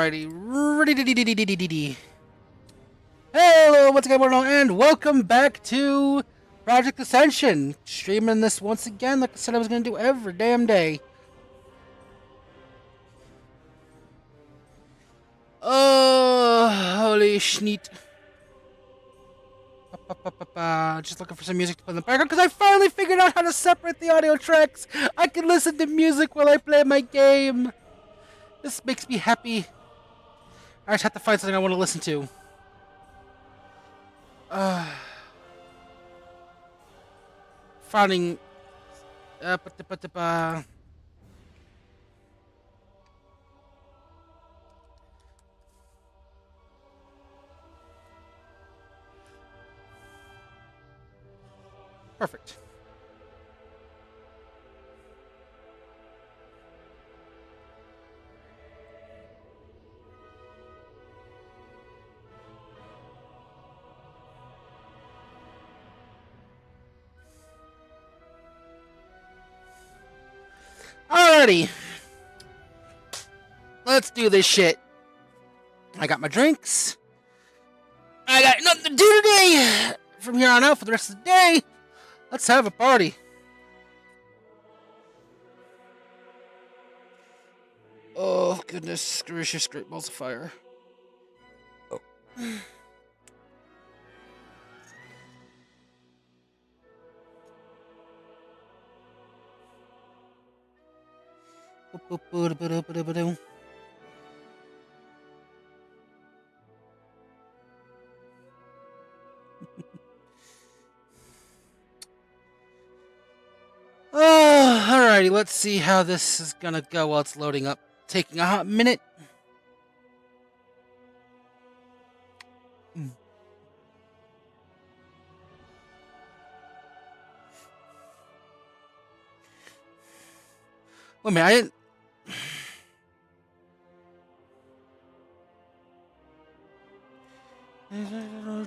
Alrighty. Hello, once again, and welcome back to Project Ascension. Streaming this once again, like I said I was going to do every damn day. Oh, holy schneet. Just looking for some music to put in the background because I finally figured out how to separate the audio tracks. I can listen to music while I play my game. This makes me happy. I just have to find something I want to listen to. Finding. Perfect. Alrighty. Let's do this shit. I got my drinks. I got nothing to do today. From here on out for the rest of the day, let's have a party. Oh, goodness gracious, great balls of fire. Oh. Oh, alrighty, let's see how this is gonna go while it's loading up. Taking a hot minute. Wait a minute, I didn't...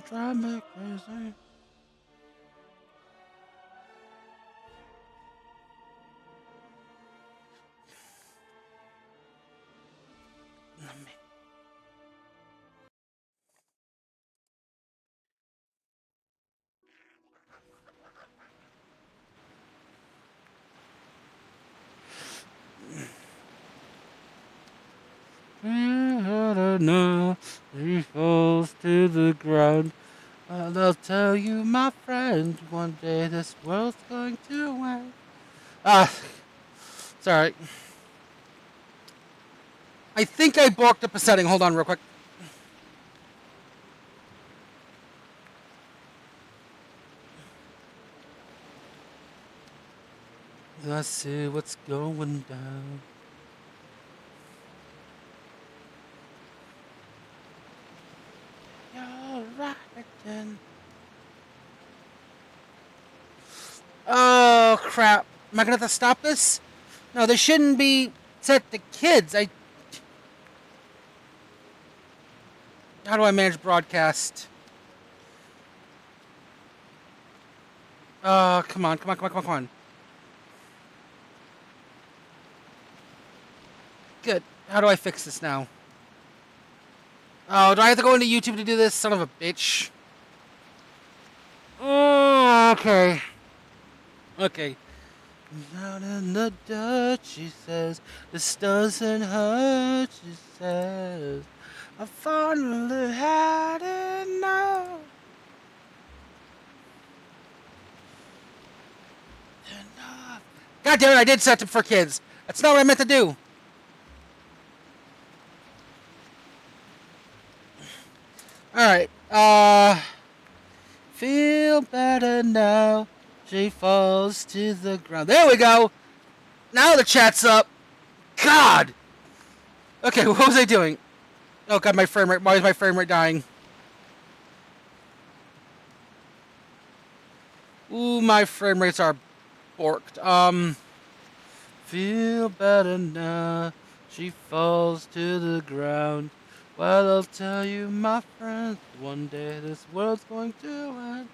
Drive me crazy. No, he falls to the ground. Well, I'll tell you, my friend, one day this world's going to end. It's alright. I think I borked up a setting. Hold on real quick. Let's see what's going down. You're right again. Oh, crap. Am I gonna have to stop this? No, this shouldn't be set to kids. How do I manage broadcast? Oh, come on. Good. How do I fix this now? Oh, do I have to go into YouTube to do this? Son of a bitch. Oh, okay. Okay. Down in the dirt, she says, this doesn't hurt, she says. I finally had enough. God damn it, I did set them for kids. That's not what I meant to do. Alright, feel better now. She falls to the ground. There we go. Now the chat's up. God. Okay, what was I doing? Oh god, my frame rate. Why is my frame rate dying? Ooh, my frame rates are borked. Feel better now. She falls to the ground. Well, I'll tell you, my friend, one day this world's going to end.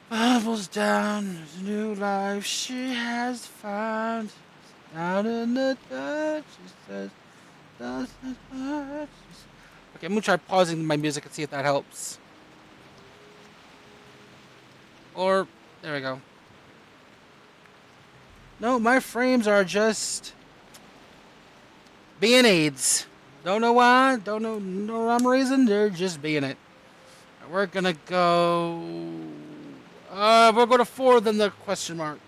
Bubbles down, there's a new life she has found. Down in the dirt, she says, doesn't hurt. Okay, I'm gonna try pausing my music and see if that helps. Or, there we go. No, my frames are just being AIDS. Don't know why, don't know no rhyme or reason, they're just being it. We're gonna go... we'll go to 4, then the question mark.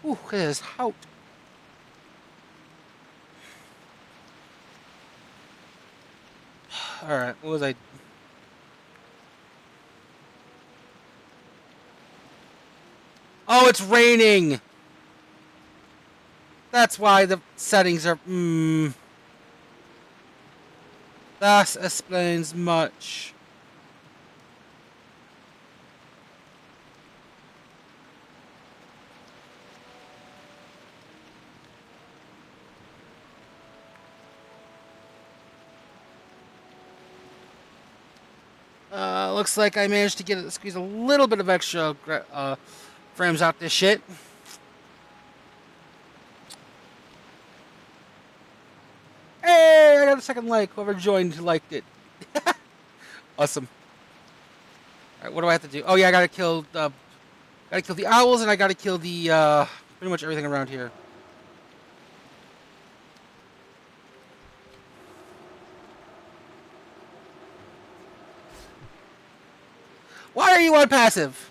Ooh, it is hot. Alright, what was I... Oh, it's raining! That's why the settings are... That explains much. Looks like I managed to squeeze a little bit of extra frames out this shit. Hey, I got a second like. Whoever joined liked it. Awesome. Alright, what do I have to do? Oh yeah, I gotta kill the owls, and I gotta kill the pretty much everything around here. Why are you on passive?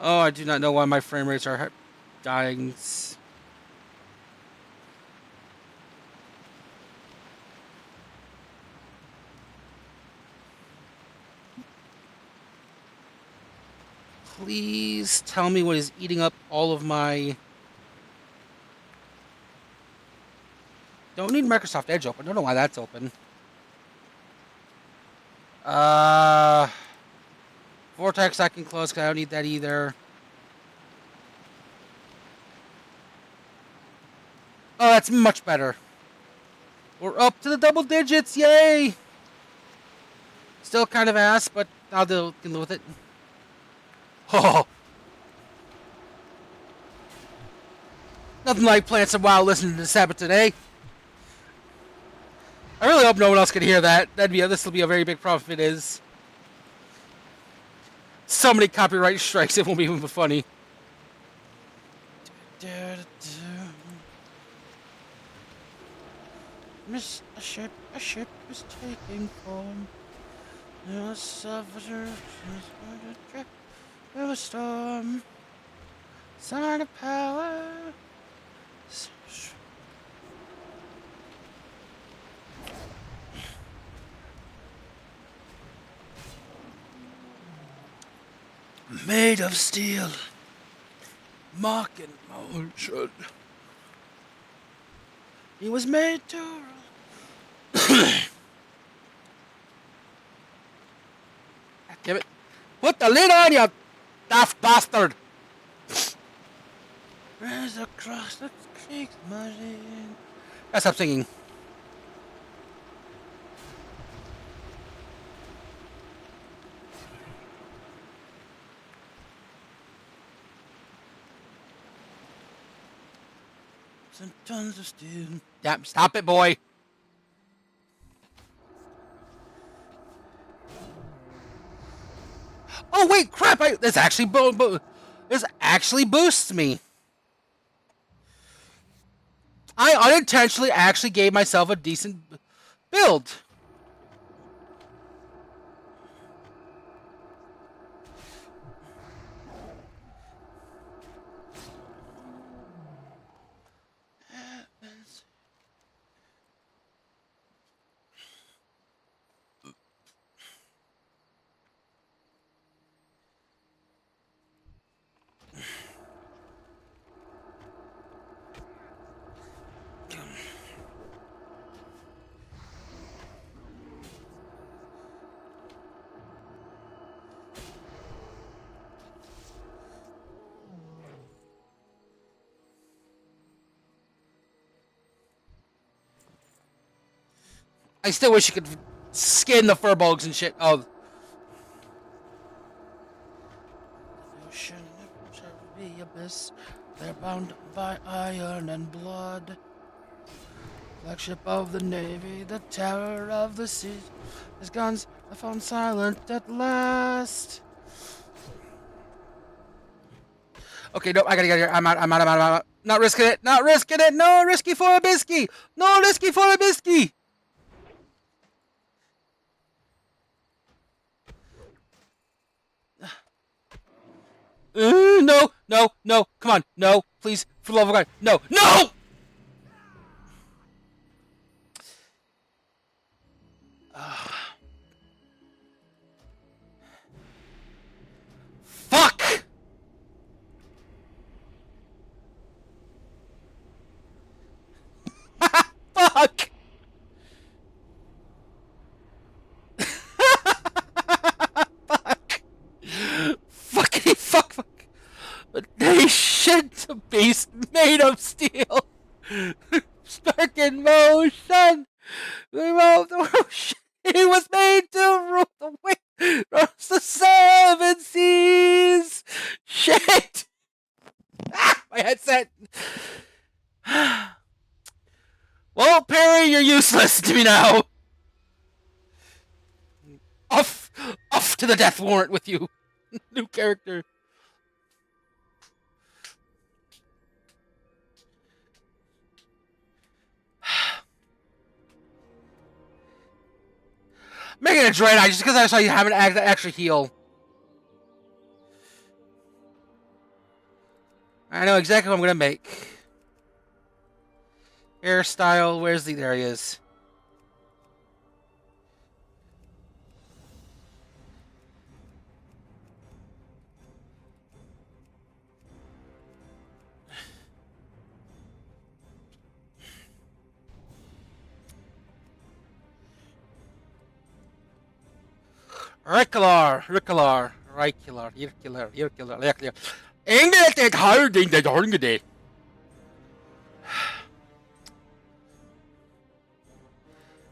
Oh, I do not know why my frame rates are dying. Please tell me what is eating up all of my... Don't need Microsoft Edge open. Don't know why that's open. Vortex I can close because I don't need that either. Oh, that's much better. We're up to the double digits. Yay! Still kind of ass, but I'll deal with it. Oh! Nothing like playing some WoW listening to Sabbath today. I really hope no one else can hear that. This will be a very big problem if it is. So many copyright strikes, it won't be even funny. Miss a ship is taking form. A sufferer is going to trip through a storm. Sign of power. Made of steel, mark and motion. He was made to rule. Give it. Put the lid on, you daft bastard! Where's the cross that creaks machine? Gotta stop singing. Some tons of steel. Yep, stop it, boy. Oh wait, crap! This actually boosts me. I unintentionally actually gave myself a decent build. I still wish you could skin the furbolgs and shit. Oh. The ocean the abyss. They're bound by iron and blood. Flagship of the Navy, the terror of the seas. His guns are found silent at last. Okay, nope, I gotta get here. I'm out. Not risking it. Not risking it. No risky for a biscuit. No risky for a biscuit. No. Come on. No, please. For the love of God. No. No! Fuck! Fuck! Fuck! Fuckity fuck. But they shed a beast made of steel. Stuck in motion. Remote the ocean. He was made to rule the wind, across the seven seas. Shit! Ah, my headset. Well, Perry, you're useless to me now. Off to the death warrant with you. New character. Making a dread eye just because I saw you haven't actually heal. I know exactly what I'm gonna make. Hairstyle, where's the... there he is. Irregular.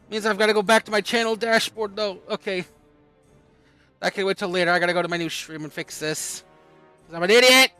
Means I've got to go back to my channel dashboard though. Okay. I can wait till later. I gotta go to my new stream and fix this. 'Cause I'm an idiot!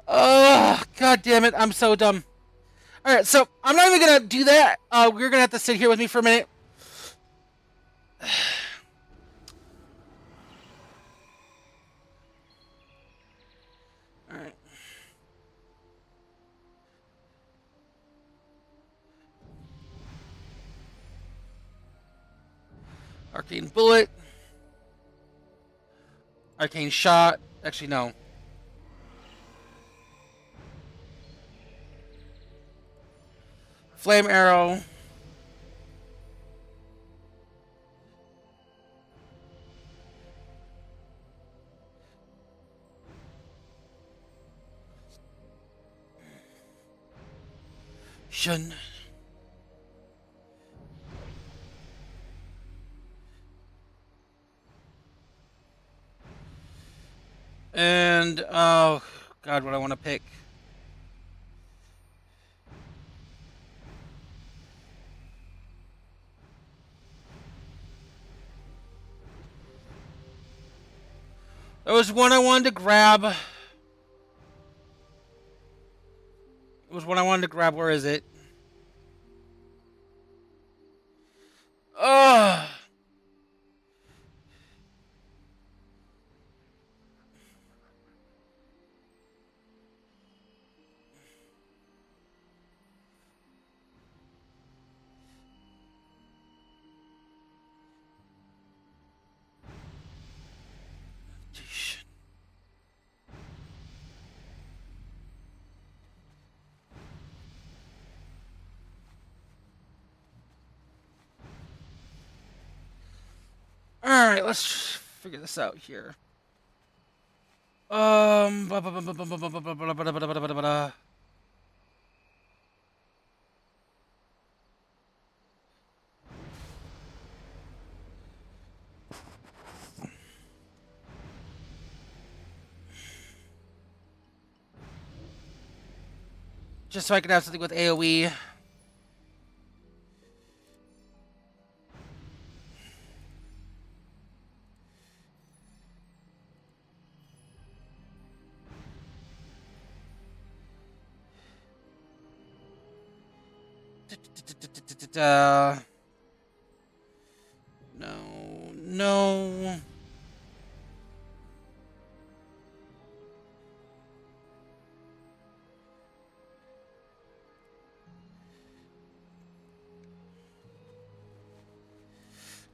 Oh, god damn it. I'm so dumb. Alright, so I'm not even gonna do that. We're gonna have to sit here with me for a minute. Alright. Arcane bullet. Arcane shot. Actually, no. Flame arrow. Shun. And, oh, God, what I want to pick. There was one I wanted to grab. It was one I wanted to grab. Where is it? Ugh. Alright, let's figure this out here. Just so I can have something with AoE. No.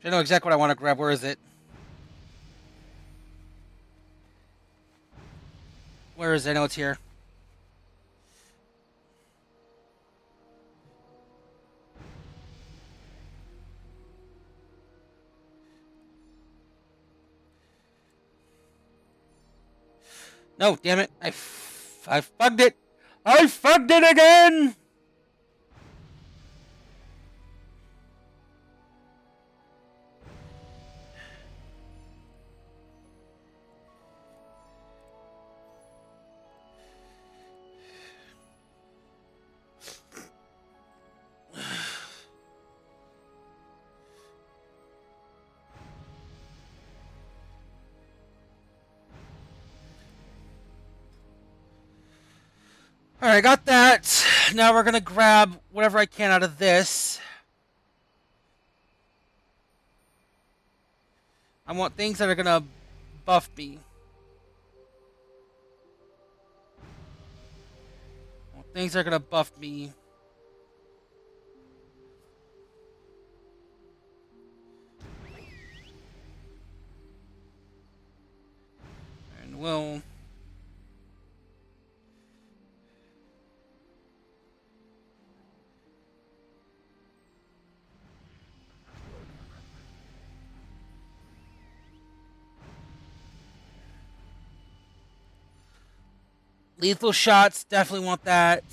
I know exactly what I want to grab. Where is it? Where is it? I know it's here. No, damn it. I fucked it. I fucked it again! Alright, I got that. Now we're gonna grab whatever I can out of this. I want things that are gonna buff me. I want things that are gonna buff me. And we'll... Lethal shots, definitely want that.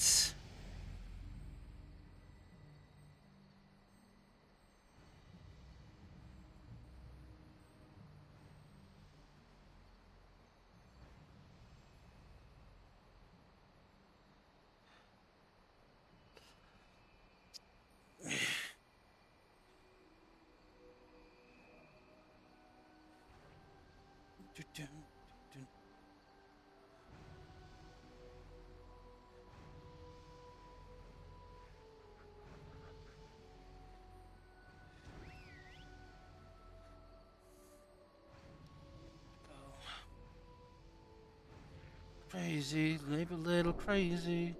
Crazy, maybe a little crazy.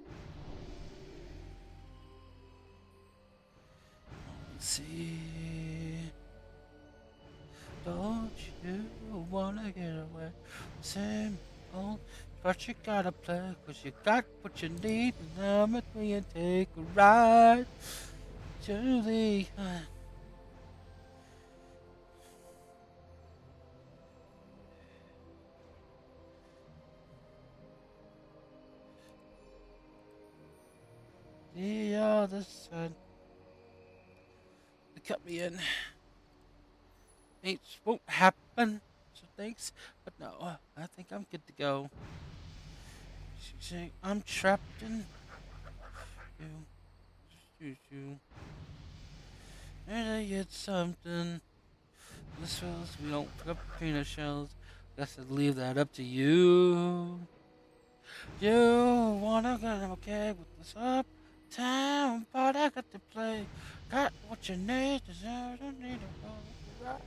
Let's see. Don't you wanna get away? Same old, but you gotta play, cause you got what you need. And come with me and take a ride to the. The other side. They cut me in. It won't happen. So thanks, but no, I think I'm good to go. She's saying I'm trapped in you. And I get something. This feels we don't pick up peanut shells. Guess I'd leave that up to you. You wanna get okay with this uptown, but I got to play. Got what you need, deserve, don't need to go right.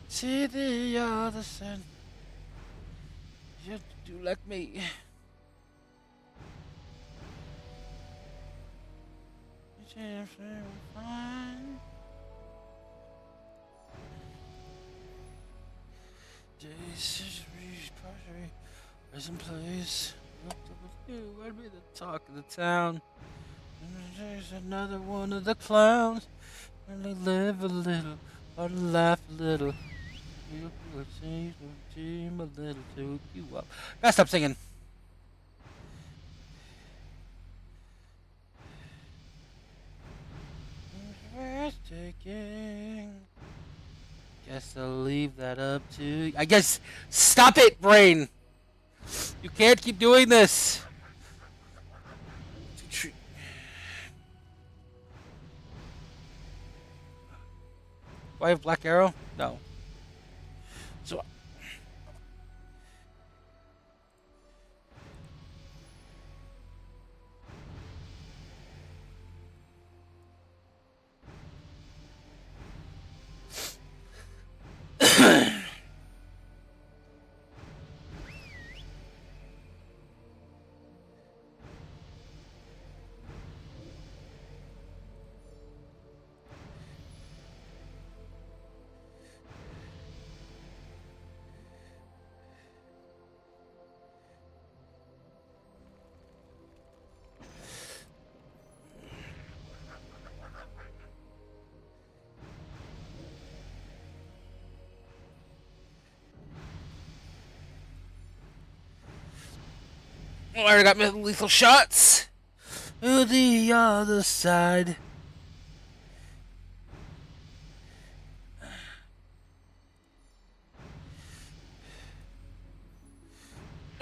See the other side. You do like me. Fine. Prison place. I'd be the talk of the town. And there's another one of the clowns. And they live a little I'll laugh a little. You will change the dream a little to hook you up. Gotta stop singing. Taking. Guess I'll leave that up to you. I guess. Stop it, brain! You can't keep doing this! Do I have Black Arrow? No. So. I already got lethal shots. To the other side.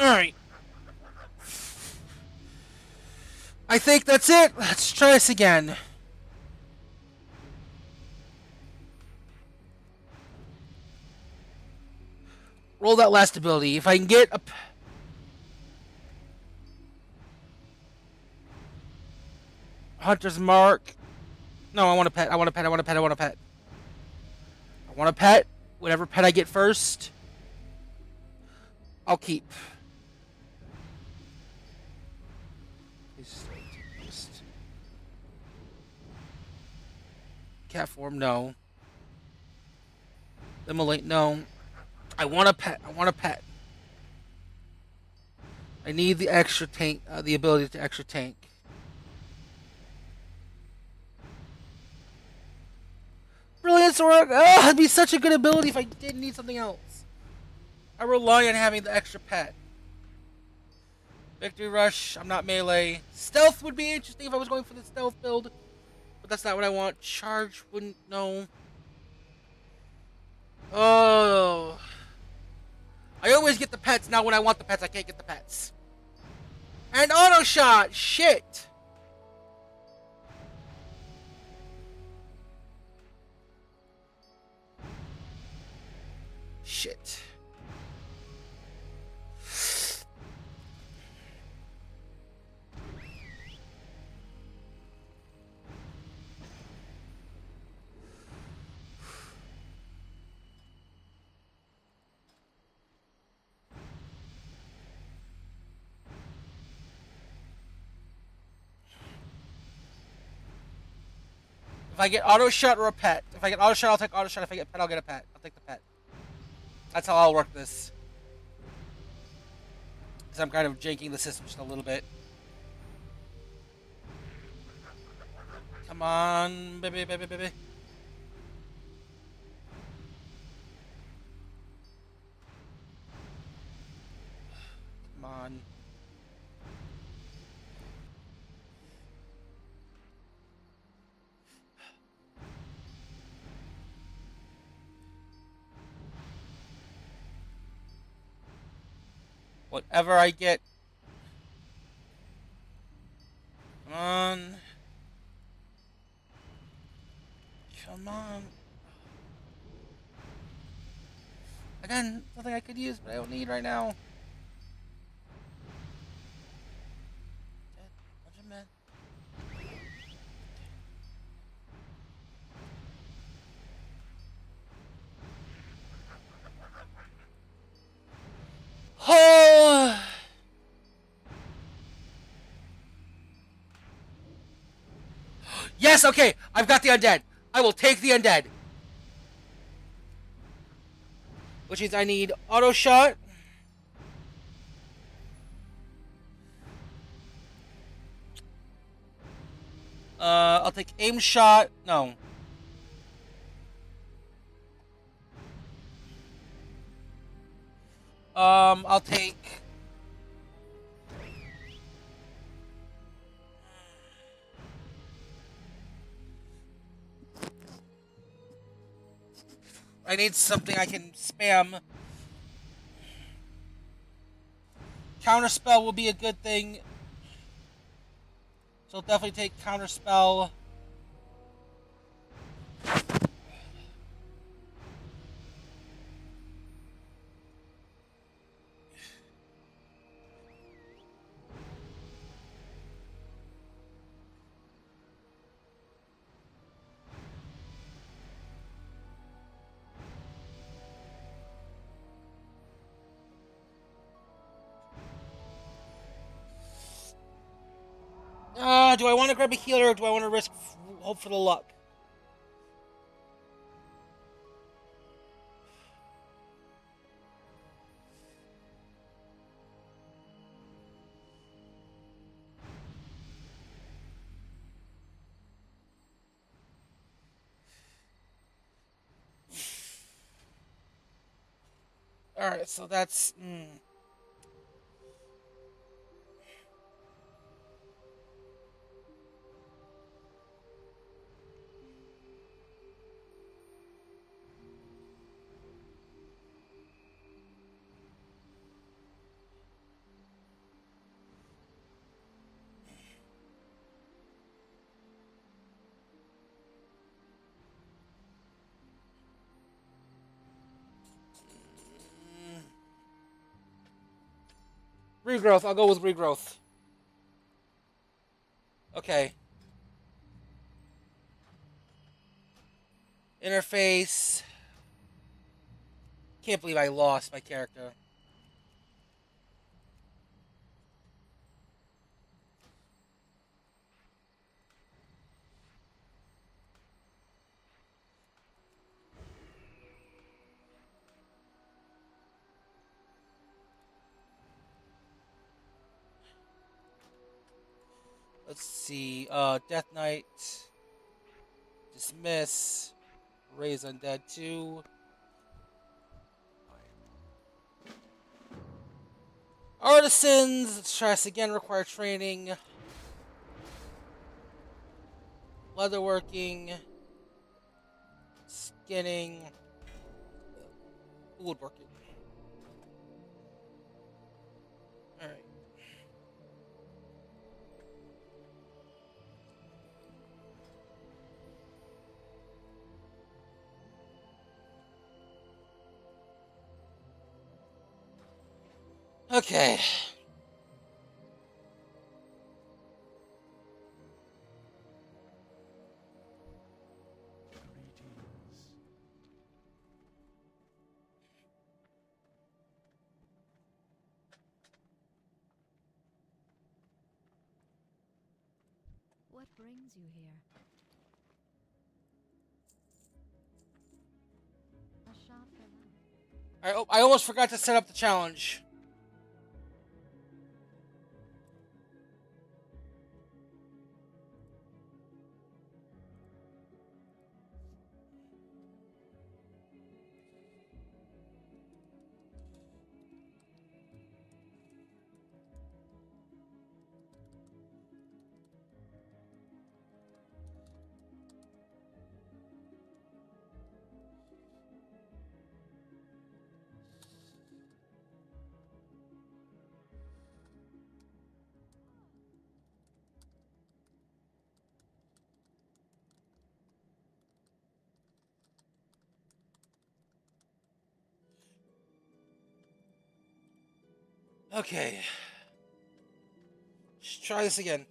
Alright. I think that's it. Let's try this again. Roll that last ability. If I can get a... Hunter's Mark. No, I want a pet. I want a pet. I want a pet. I want a pet. I want a pet. Whatever pet I get first, I'll keep. Cat form, no. Immolate, no. I want a pet. I want a pet. I need the extra tank, the ability to extra tank. Brilliant Sword! Oh, it'd be such a good ability if I didn't need something else. I rely on having the extra pet. Victory Rush, I'm not melee. Stealth would be interesting if I was going for the stealth build. But that's not what I want. Charge wouldn't, no. Oh. I always get the pets. Now when I want the pets, I can't get the pets. And auto shot! Shit! Shit. If I get auto shot or a pet. If I get auto shot, I'll take auto shot. If I get pet, I'll get a pet. I'll take the pet. That's how I'll work this. Because I'm kind of janking the system just a little bit. Come on, baby, baby, baby. Come on. Whatever I get. Come on. Come on. Again, something I could use, but I don't need right now. Oh! Yes, okay, I've got the undead. I will take the undead. Which means I need auto shot. I'll take aim shot. No. I'll take. I need something I can spam. Counterspell will be a good thing. So I'll definitely take Counterspell. Do I want to grab a healer or do I want to risk hope for the luck? Alright, so that's... Regrowth. I'll go with regrowth. Okay. Interface. Can't believe I lost my character. Let's see. Death Knight. Dismiss. Raise Undead 2. Artisans. Let's try this again. Require training. Leatherworking. Skinning. Woodworking. Alright. Okay. What brings you here? A shop for life. I almost forgot to set up the challenge. Okay. Let's try this again.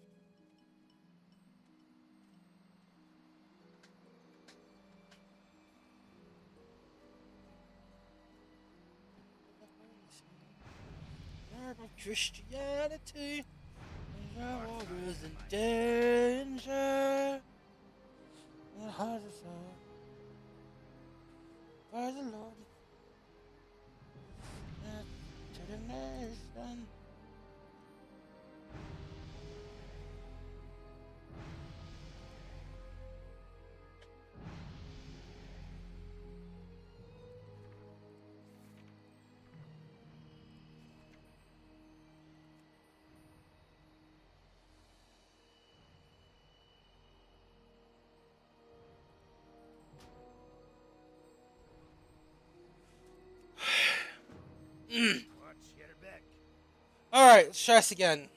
Of Christianity, our order is in danger. The heart is out by the Lord to the nation. Alright, let's try this again.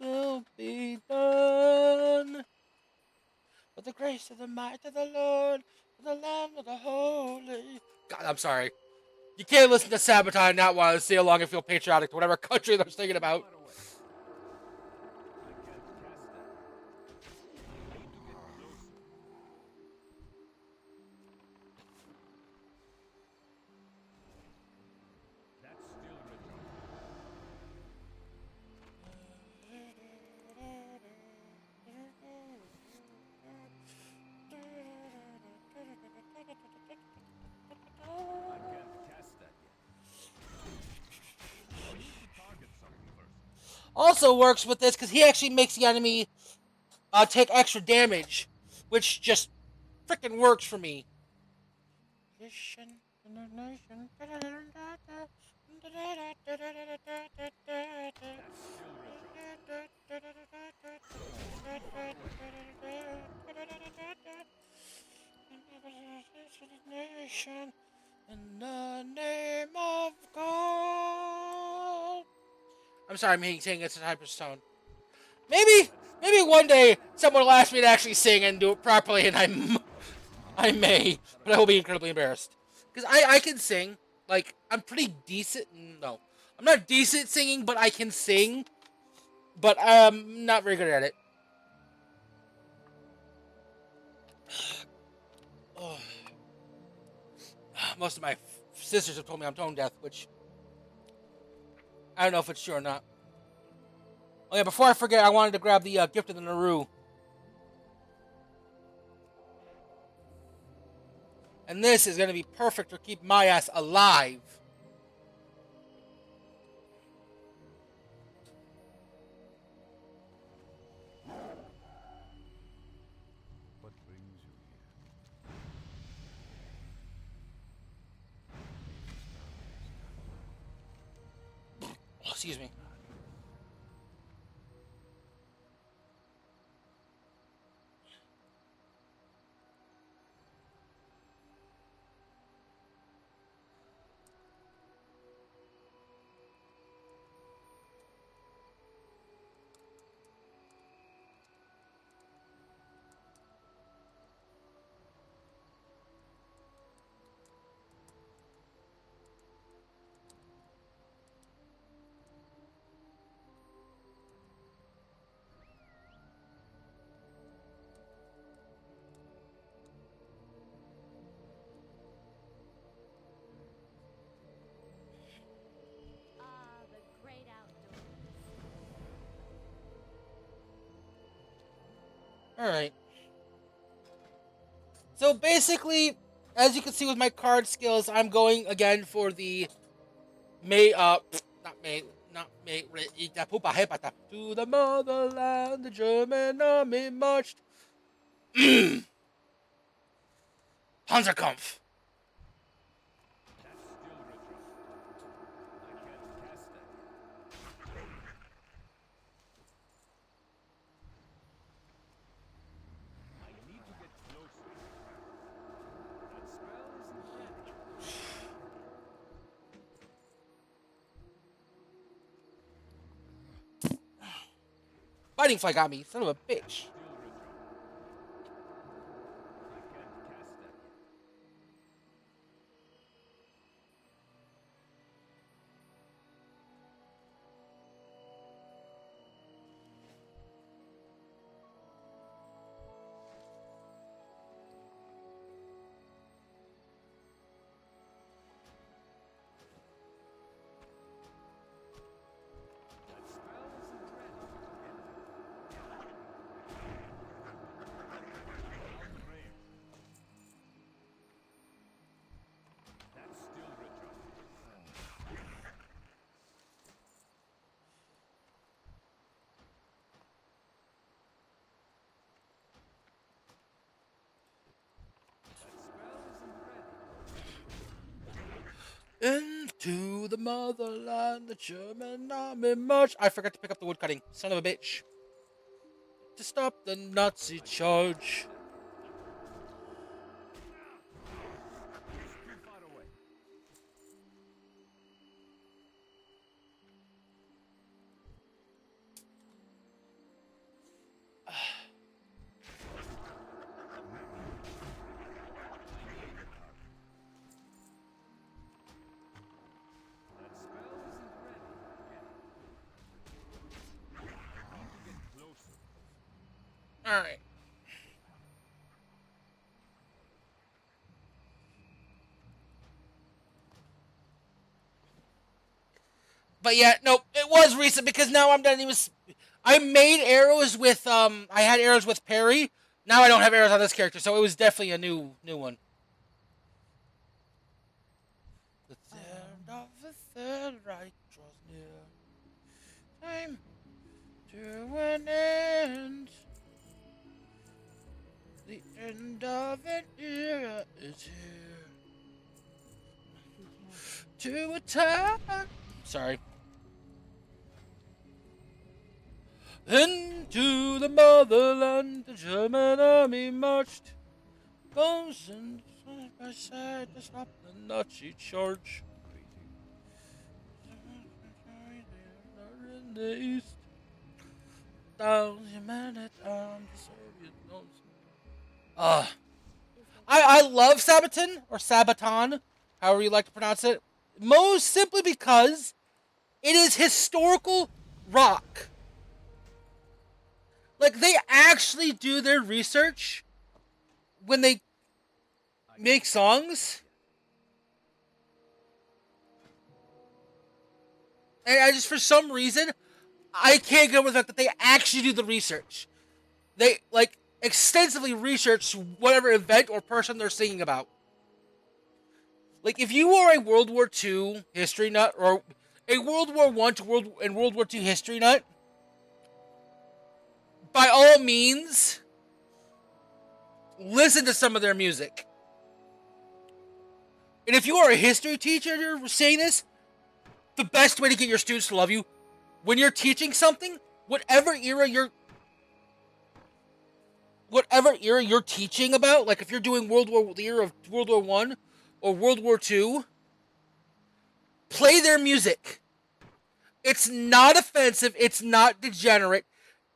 Will be done. With the grace of the might of the Lord, with the Lamb of the Holy. God, I'm sorry. You can't listen to Sabotage and not want to sing along and feel patriotic to whatever country they're singing about. Also works with this because he actually makes the enemy take extra damage, which just freaking works for me. In the name of God. I'm sorry, I'm saying it's a hyper tone. Maybe one day someone will ask me to actually sing and do it properly, and I may, but I will be incredibly embarrassed because I can sing. Like, I'm pretty decent. No, I'm not decent at singing, but I can sing. But I'm not very good at it. Oh. Most of my sisters have told me I'm tone deaf, which I don't know if it's true or not. Oh yeah, before I forget, I wanted to grab the gift of the Naru. And this is going to be perfect to keep my ass alive. What brings you here? Oh, excuse me. Ah, the great outdoors. Alright. So basically, as you can see with my card skills, I'm going again for the not May, to the motherland, the German army marched. Panzerkampf. Fighting fly got me, son of a bitch. Into the motherland, the German army march. I forgot to pick up the wood cutting. Son of a bitch. To stop the Nazi charge. Too far away. That spell isn't ready yet. I need to get closer. Alright. But yeah, no, it was recent because now I'm done. I made arrows with I had arrows with Perry. Now I don't have arrows on this character, so it was definitely a new one. The end of the Third Reich draws near. Time to an end. The end of an era is here. To attack. Sorry. Into the motherland, the German army marched. Guns and side by side to stop the Nazi charge. In the east, thousand men at arms, the Soviet guns. I love Sabaton or Sabaton, however you like to pronounce it, most simply because it is historical rock. Like, they actually do their research when they make songs. And I just, for some reason, I can't get over the fact that they actually do the research. They, like, extensively research whatever event or person they're singing about. Like, if you are a World War II history nut, or a World War I to World War II history nut, by all means, listen to some of their music. And if you are a history teacher and you're saying this, the best way to get your students to love you, when you're teaching something, whatever era you're teaching about, like if you're doing the era of World War I or World War II, play their music. It's not offensive. It's not degenerate.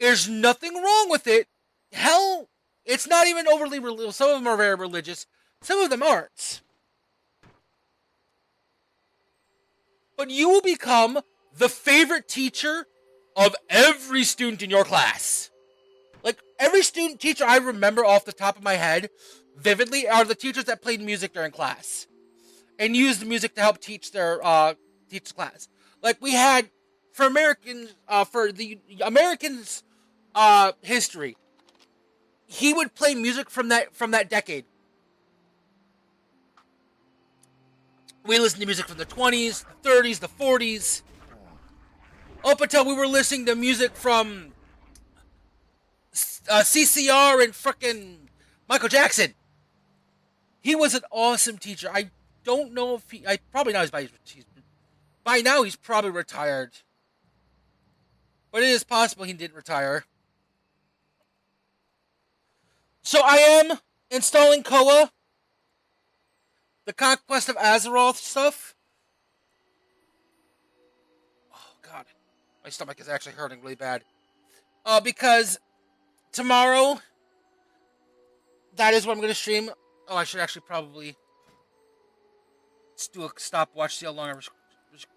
There's nothing wrong with it. Hell, it's not even overly religious. Some of them are very religious. Some of them aren't. But you will become the favorite teacher of every student in your class. Like, every student teacher I remember off the top of my head vividly are the teachers that played music during class and used the music to help teach their teach the class. Like, we had for the Americans history, he would play music from that decade. We listened to music from the 20s, the 30s, the 40s, up until we were listening to music from CCR and frickin' Michael Jackson. He was an awesome teacher. I don't know if I probably now by now he's probably retired. But it is possible he didn't retire. So I am installing Koa. The Conquest of Azeroth stuff. Oh, God. My stomach is actually hurting really bad. Because tomorrow, that is what I'm going to stream. Oh, I should actually probably do a stopwatch, see how long I record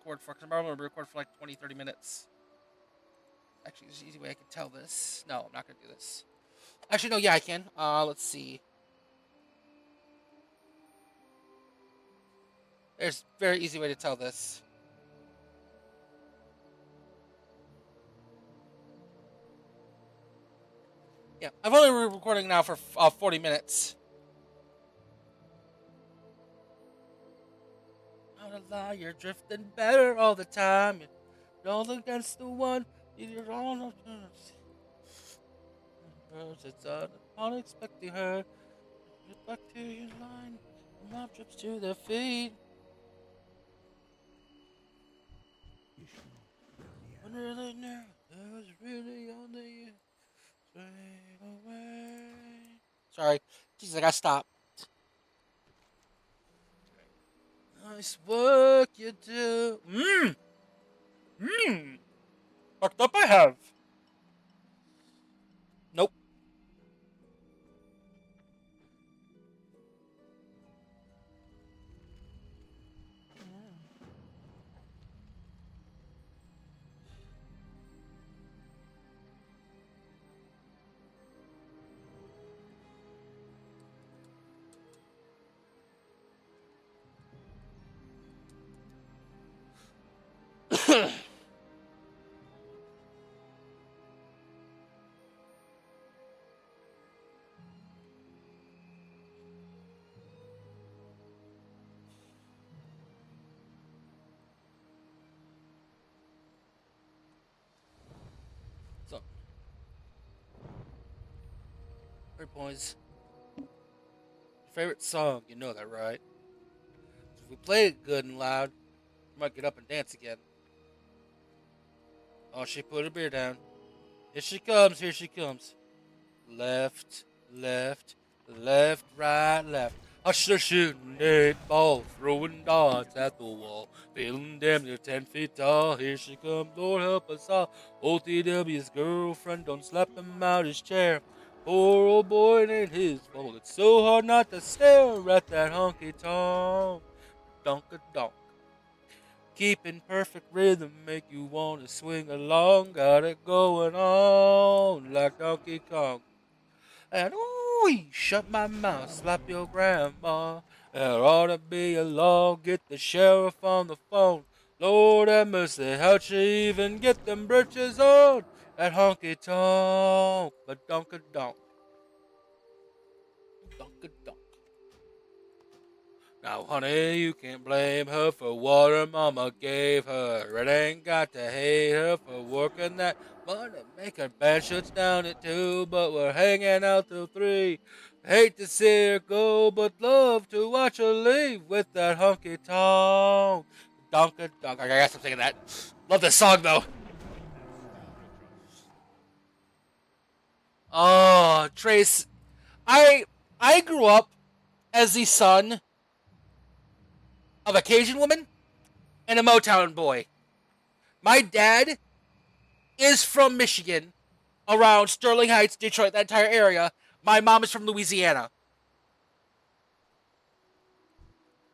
for. Because tomorrow I'm going to record for like 20-30 minutes. Actually, there's an easy way I can tell this. No, I'm not going to do this. Actually, no, yeah, I can. Let's see. There's a very easy way to tell this. Yeah, I've only been recording now for 40 minutes. Not a lie, you're drifting better all the time. You're all against the one. You're all it's unexpected hurt. Get back to your line. The mob trips to their feet. When really knew there was really only you. Straight away. Sorry. Jesus, I gotta stop. Nice work you do. Fucked up I have. Nope. So, alright, boys. Your favorite song, you know that, right? So if we play it good and loud, we might get up and dance again. Oh, she put her beer down. Here she comes, here she comes. Left, left, left, right, left. Usher shooting 8 balls, throwing darts at the wall. Feeling damn near 10 feet tall. Here she comes, Lord help us all. OTW's girlfriend don't slap him out his chair. Poor old boy, it ain't his fault. It's so hard not to stare at that honky tonk. Donk-a-donk. Keeping perfect rhythm make you want to swing along. Got it going on like Donkey Kong. And ooh, shut my mouth, slap your grandma. There ought to be a law, get the sheriff on the phone. Lord have mercy, how'd she even get them britches on? That honky tonk, but donka donk. Donka donk. Now, honey, you can't blame her for what her mama gave her. It ain't got to hate her for working that money making band shuts down at 2, but we're hanging out till 3. Hate to see her go, but love to watch her leave with that honky tonk. Donka donk. I gotta stop singing that. Love this song though. Oh, Trace. I grew up as the son of a Cajun woman and a Motown boy. My dad is from Michigan, around Sterling Heights, Detroit, that entire area. My mom is from Louisiana.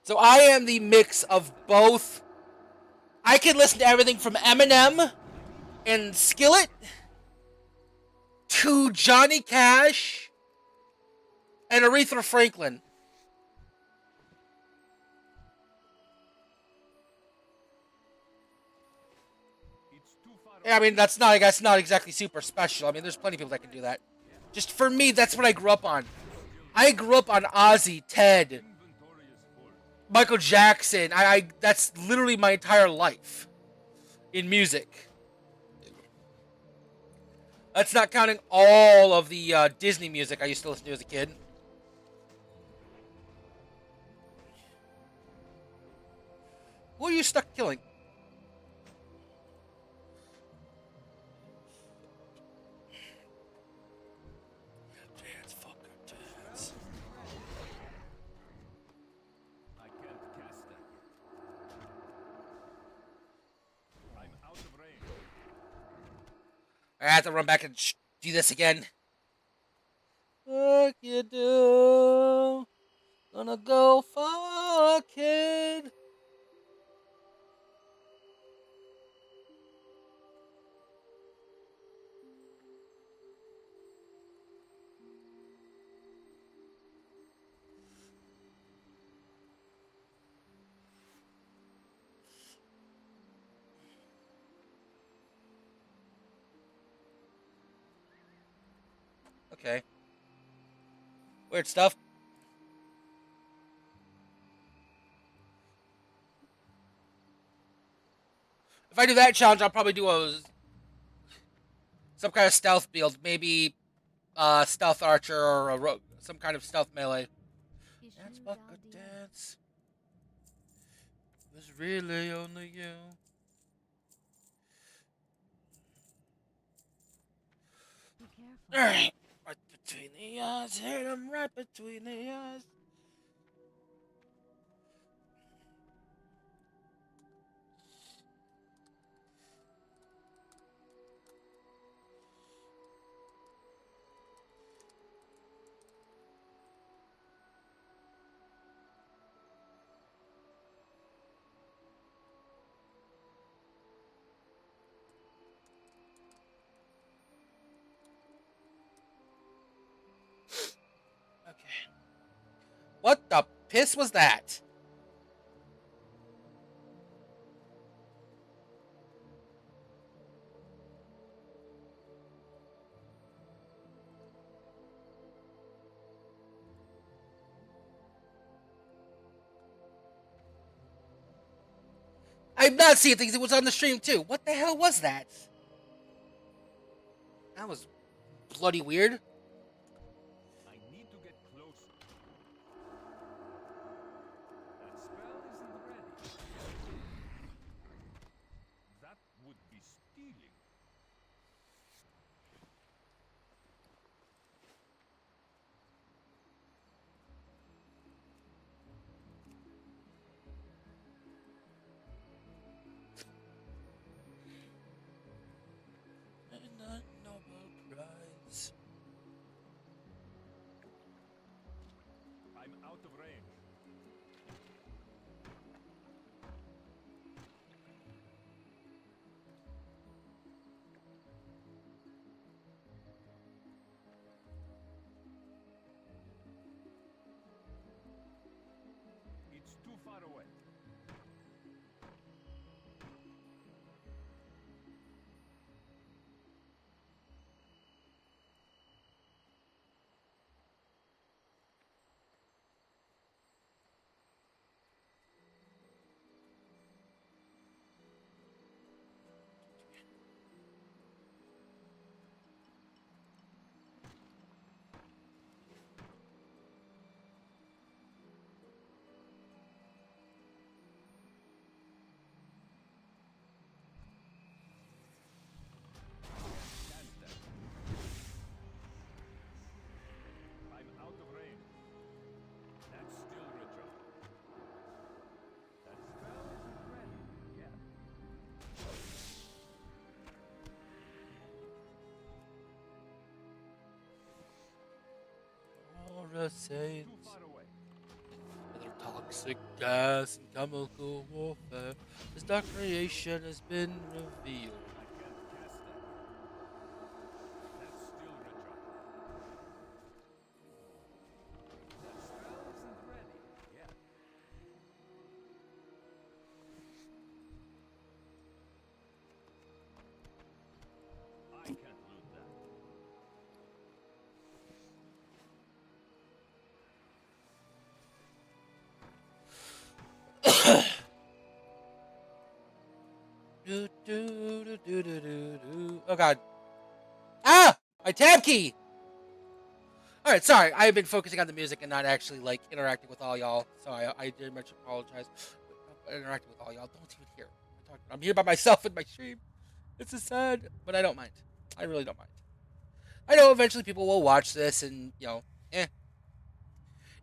So I am the mix of both. I can listen to everything from Eminem and Skillet to Johnny Cash and Aretha Franklin. Yeah, I mean, that's not exactly super special. I mean, there's plenty of people that can do that. Just for me, that's what I grew up on. I grew up on Ozzy, Ted, Michael Jackson. That's literally my entire life in music. That's not counting all of the Disney music I used to listen to as a kid. Who are you stuck killing? Dance, fucker, dance. I can't cast that yet. I'm out of range. I have to run back and do this again. Like you do. Gonna go far, kid. Okay. Weird stuff. If I do that challenge, I'll probably do some kind of stealth build. Maybe stealth archer or a rogue, some kind of stealth melee. Dance, bucket, dance. It was really only you. Alright. Right between the eyes. Hit him right between the eyes. Okay. What the piss was that? I'm not seeing things. It was on the stream too. What the hell was that? That was bloody weird. I need to get closer. That spell isn't ready. That would be stealing. I'm out of range. It's too far away. Can't that. I'm out of range. That's still Richard. That spell isn't ready yet. Aura saints. Too far away. Another toxic gas and chemical warfare. This dark creation has been revealed. I can't cast that. That's still Richard. That spell isn't ready yet. I can't loot that. Do, do, do, do, do, do, do. Oh god. Ah! My tab key! Alright, sorry. I've been focusing on the music and not actually, like, interacting with all y'all. So I very much apologize. But interacting with all y'all. Don't even hear. I'm here by myself in my stream. It's a sad, but I don't mind. I really don't mind. I know eventually people will watch this and, you know, eh.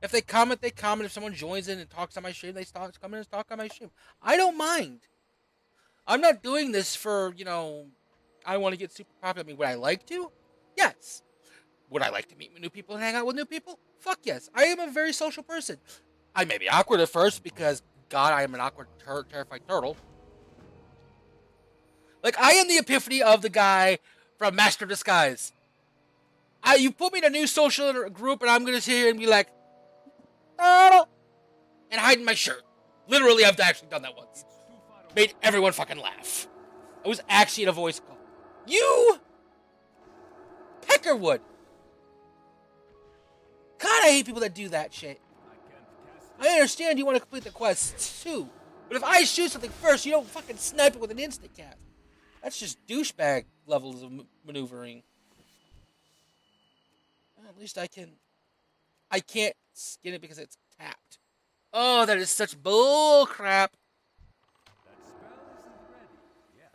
If they comment, they comment. If someone joins in and talks on my stream, they come in and talk on my stream. I don't mind. I'm not doing this for, you know, I want to get super popular. I mean, would I like to? Yes. Would I like to meet new people and hang out with new people? Fuck yes. I am a very social person. I may be awkward at first because, God, I am an awkward, terrified turtle. Like, I am the epiphany of the guy from Master of Disguise. You put me in a new social group and I'm going to sit here and be like, turtle, and hide in my shirt. Literally, I've actually done that once. It's too far away. Made everyone fucking laugh. I was actually in a voice call. You! Peckerwood! God, I hate people that do that shit. I can't cast it. I understand you want to complete the quest too, but if I shoot something first, you don't fucking snipe it with an instant cast. That's just douchebag levels of maneuvering. Well, at least I can't skin it because it's tapped. Oh, that is such bull crap. That spell isn't ready yet.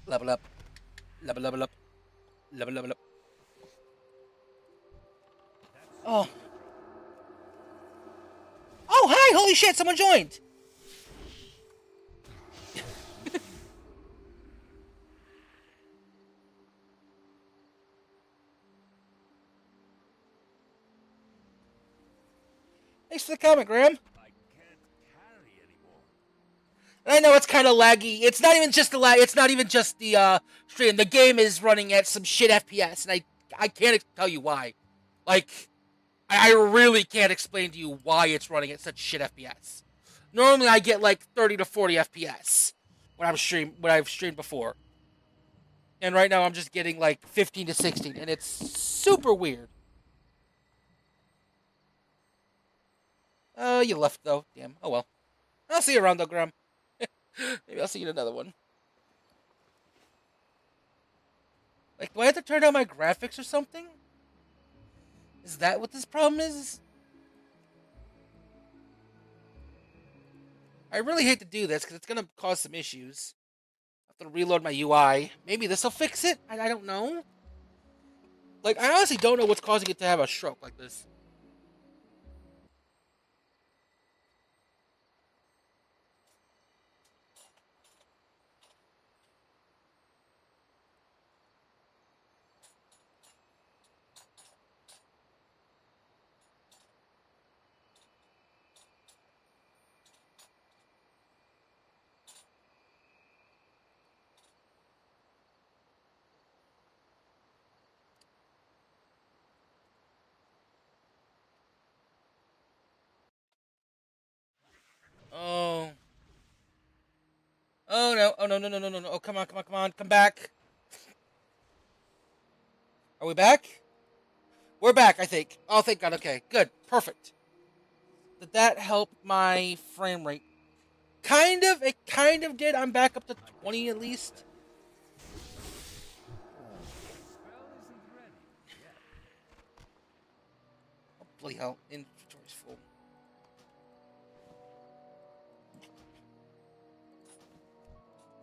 Level up. Level up. Level up. That's Oh. still a drop. Oh, hi! Holy shit! Someone joined. Thanks for the comment, Graham. I can't carry anymore. I know it's kind of laggy. It's not even just the lag. It's not even just the stream. The game is running at some shit FPS, and I can't tell you why. Like, I really can't explain to you why it's running at such shit FPS. Normally, I get like 30 to 40 FPS when I've streamed before, and right now I'm just getting like 15 to 16, and it's super weird. Oh, you left though. Damn. Oh well. I'll see you around though, Graham. Maybe I'll see you in another one. Like, do I have to turn down my graphics or something? Is that what this problem is? I really hate to do this because it's gonna cause some issues. I have to reload my UI. Maybe this will fix it. I don't know. Like, I honestly don't know what's causing it to have a stroke like this. Oh. Oh no. Oh no, no, no, no, no, no. Oh, come on, come on, come on. Come back. Are we back? We're back, I think. Oh, thank God. Okay, good. Perfect. Did that help my frame rate? Kind of. It kind of did. I'm back up to 20 at least. Spell isn't ready yet. Oh, bloody hell. Inventory's full.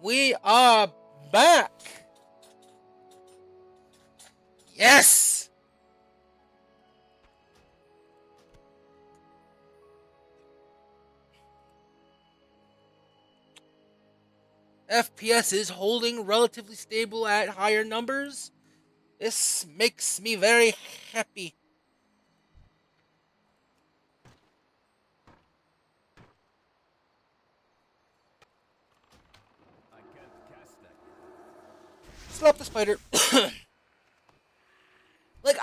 We are back. Yes. FPS is holding relatively stable at higher numbers. This makes me very happy. I can't cast that yet. Slap the spider. Like,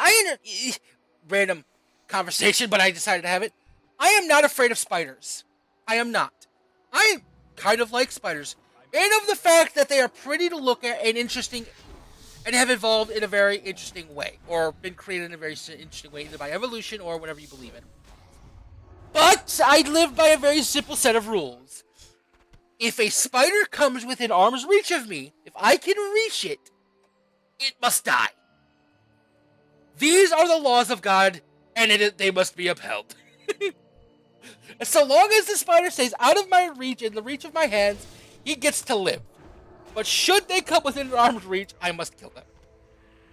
random conversation, but I decided to have it. I am not afraid of spiders. I am not. I kind of like spiders. And of the fact that they are pretty to look at and interesting and have evolved in a very interesting way. Or been created in a very interesting way, either by evolution or whatever you believe in. But I live by a very simple set of rules. If a spider comes within arm's reach of me, if I can reach it, it must die. These are the laws of God, and they must be upheld. So long as the spider stays out of my reach, in the reach of my hands, he gets to live. But should they come within arm's reach, I must kill them.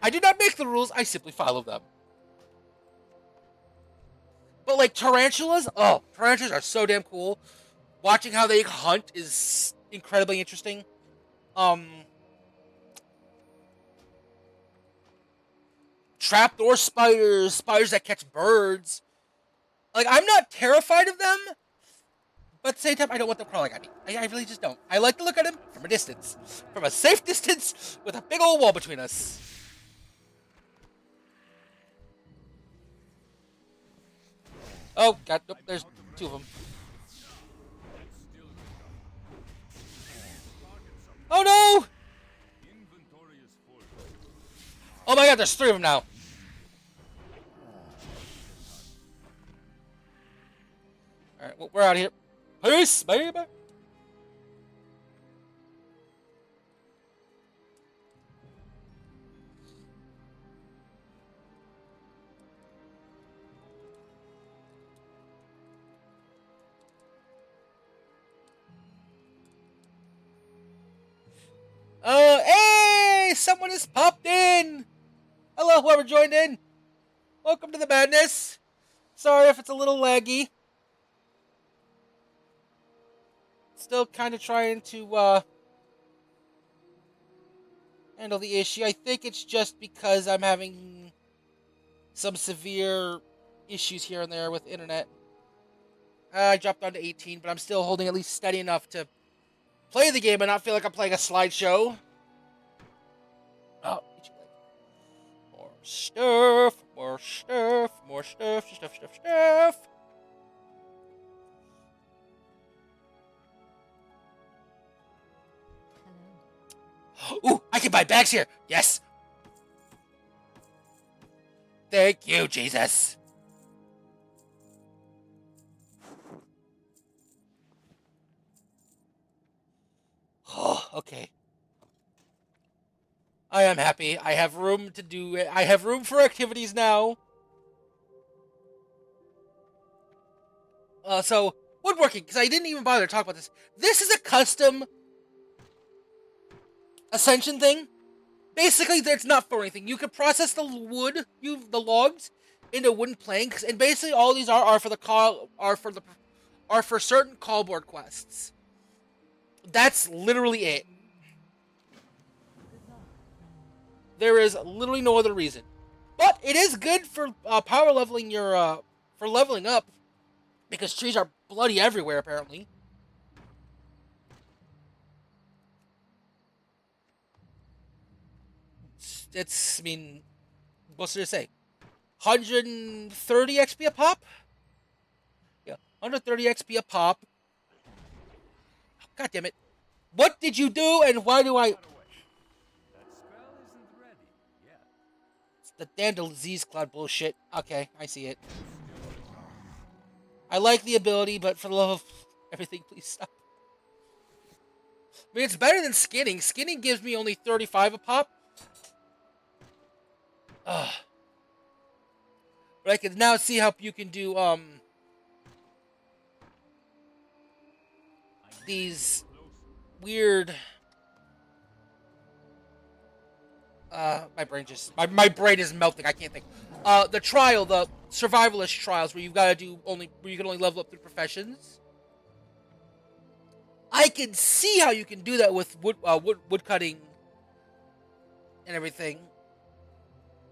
I do not make the rules, I simply follow them. But like tarantulas, oh, tarantulas are so damn cool. Watching how they hunt is incredibly interesting. Trapdoor spiders, spiders that catch birds. Like, I'm not terrified of them, but at the same time, I don't want them crawling at me. I really just don't. I like to look at them from a distance. From a safe distance with a big old wall between us. Oh, God, nope, there's two of them. That's still a drop. Oh, no! Inventory is full. Oh my God, there's three of them now. Alright, well, we're out of here. Peace, baby! Hey! Someone has popped in! Hello, whoever joined in. Welcome to the madness. Sorry if it's a little laggy. Still kind of trying to handle the issue. I think it's just because I'm having some severe issues here and there with internet. I dropped down to 18, but I'm still holding at least steady enough to play the game and not feel like I'm playing a slideshow. Oh, more stuff, more stuff, more stuff, stuff. Hello. Ooh, I can buy bags here. Yes. Thank you, Jesus. Oh, okay. I am happy. I have room to do it. I have room for activities now. So, woodworking, because I didn't even bother to talk about this. This is a custom Ascension thing. Basically, it's not for anything. You can process the wood, the logs, into wooden planks, and basically all these are for certain callboard quests. That's literally it. There is literally no other reason. But it is good for power leveling your for leveling up, because trees are bloody everywhere apparently. I mean, what's there to say? 130 XP a pop? Yeah, 130 XP a pop. God damn it. What did you do and why do I... That spell isn't ready yet. It's the damn disease cloud bullshit. Okay, I see it. I like the ability, but for the love of everything, please stop. I mean, it's better than skinning. Skinning gives me only 35 a pop. Ugh. But I can now see how you can do, these weird... my brain is melting. I can't think. The survivalist trials where you can only level up through professions. I can see how you can do that with wood cutting and everything,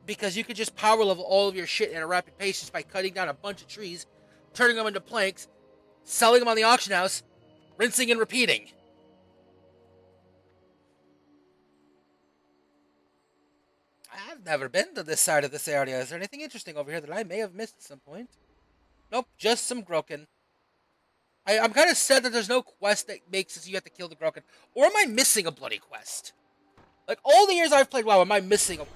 because you could just power level all of your shit at a rapid pace just by cutting down a bunch of trees, turning them into planks, selling them on the auction house, rinsing and repeating. I've never been to this side of this area. Is there anything interesting over here that I may have missed at some point? Nope, just some Groken. I'm kind of sad that there's no quest that makes it so you have to kill the Groken. Or am I missing a bloody quest? Like, all the years I've played WoW, am I missing a...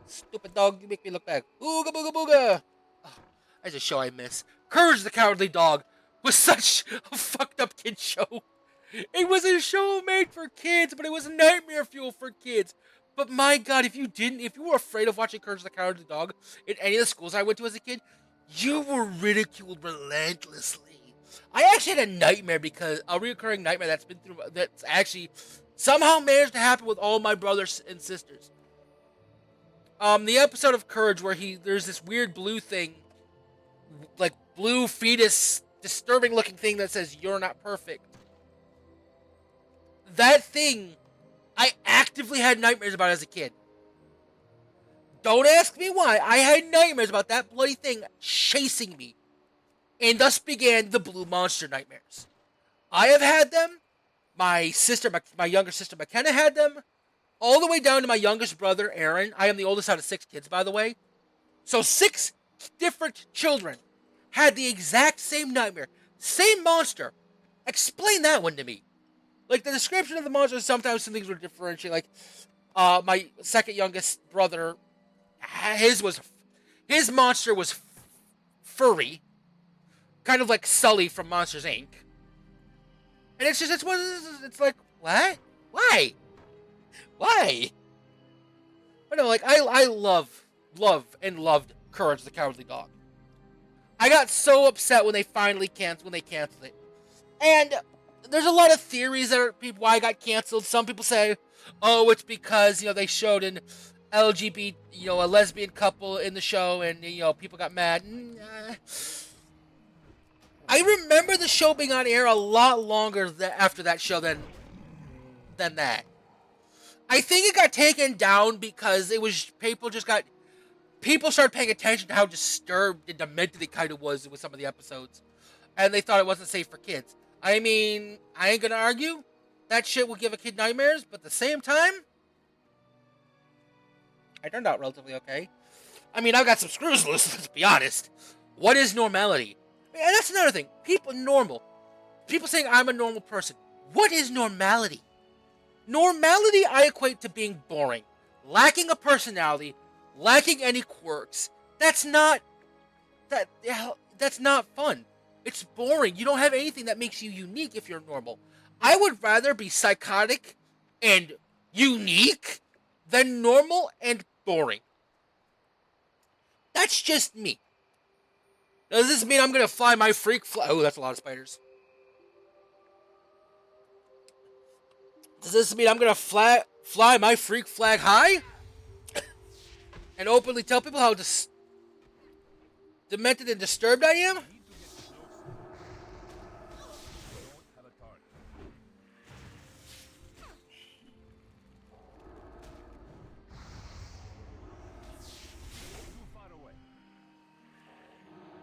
Stupid dog, you make me look back. Ooga booga booga! Oh, that's a show I miss. Courage the Cowardly Dog was such a fucked up kid show. It was a show made for kids, but it was nightmare fuel for kids. But my god, if you were afraid of watching Courage the Cowardly Dog in any of the schools I went to as a kid, you were ridiculed relentlessly. I actually had a nightmare, because a recurring nightmare that's actually somehow managed to happen with all my brothers and sisters. The episode of Courage where there's this weird blue thing, like blue fetus, disturbing looking thing that says "You're not perfect." That thing, I actively had nightmares about as a kid. Don't ask me why. I had nightmares about that bloody thing chasing me. And thus began the blue monster nightmares. I have had them. My younger sister McKenna had them. All the way down to my youngest brother, Aaron. I am the oldest out of 6 kids, by the way. So 6 different children had the exact same nightmare. Same monster. Explain that one to me. Like, the description of the monster, sometimes some things were differentiate. Like, my second youngest brother, his monster was furry. Kind of like Sully from Monsters, Inc. And it's like, what? Why? Why? I know, like, I love and loved Courage the Cowardly Dog. I got so upset when they canceled it. And there's a lot of theories why it got canceled. Some people say, oh, it's because, they showed an LGBT, a lesbian couple in the show, and, people got mad. I remember the show being on air a lot longer after that show than that. I think it got taken down because people started paying attention to how disturbed and demented it kind of was with some of the episodes, and they thought it wasn't safe for kids. I mean, I ain't gonna argue that shit will give a kid nightmares, but at the same time, I turned out relatively okay. I mean, I've got some screws loose, let's be honest. What is normality? And that's another thing. People saying I'm a normal person. What is normality? Normality I equate to being boring, lacking a personality, lacking any quirks. That's not fun. It's boring. You don't have anything that makes you unique if you're normal. I would rather be psychotic and unique than normal and boring. That's just me. Does this mean I'm gonna fly my freak flag? Oh, that's a lot of spiders. Does this mean I'm gonna fly my freak flag high? And openly tell people how demented and disturbed I am?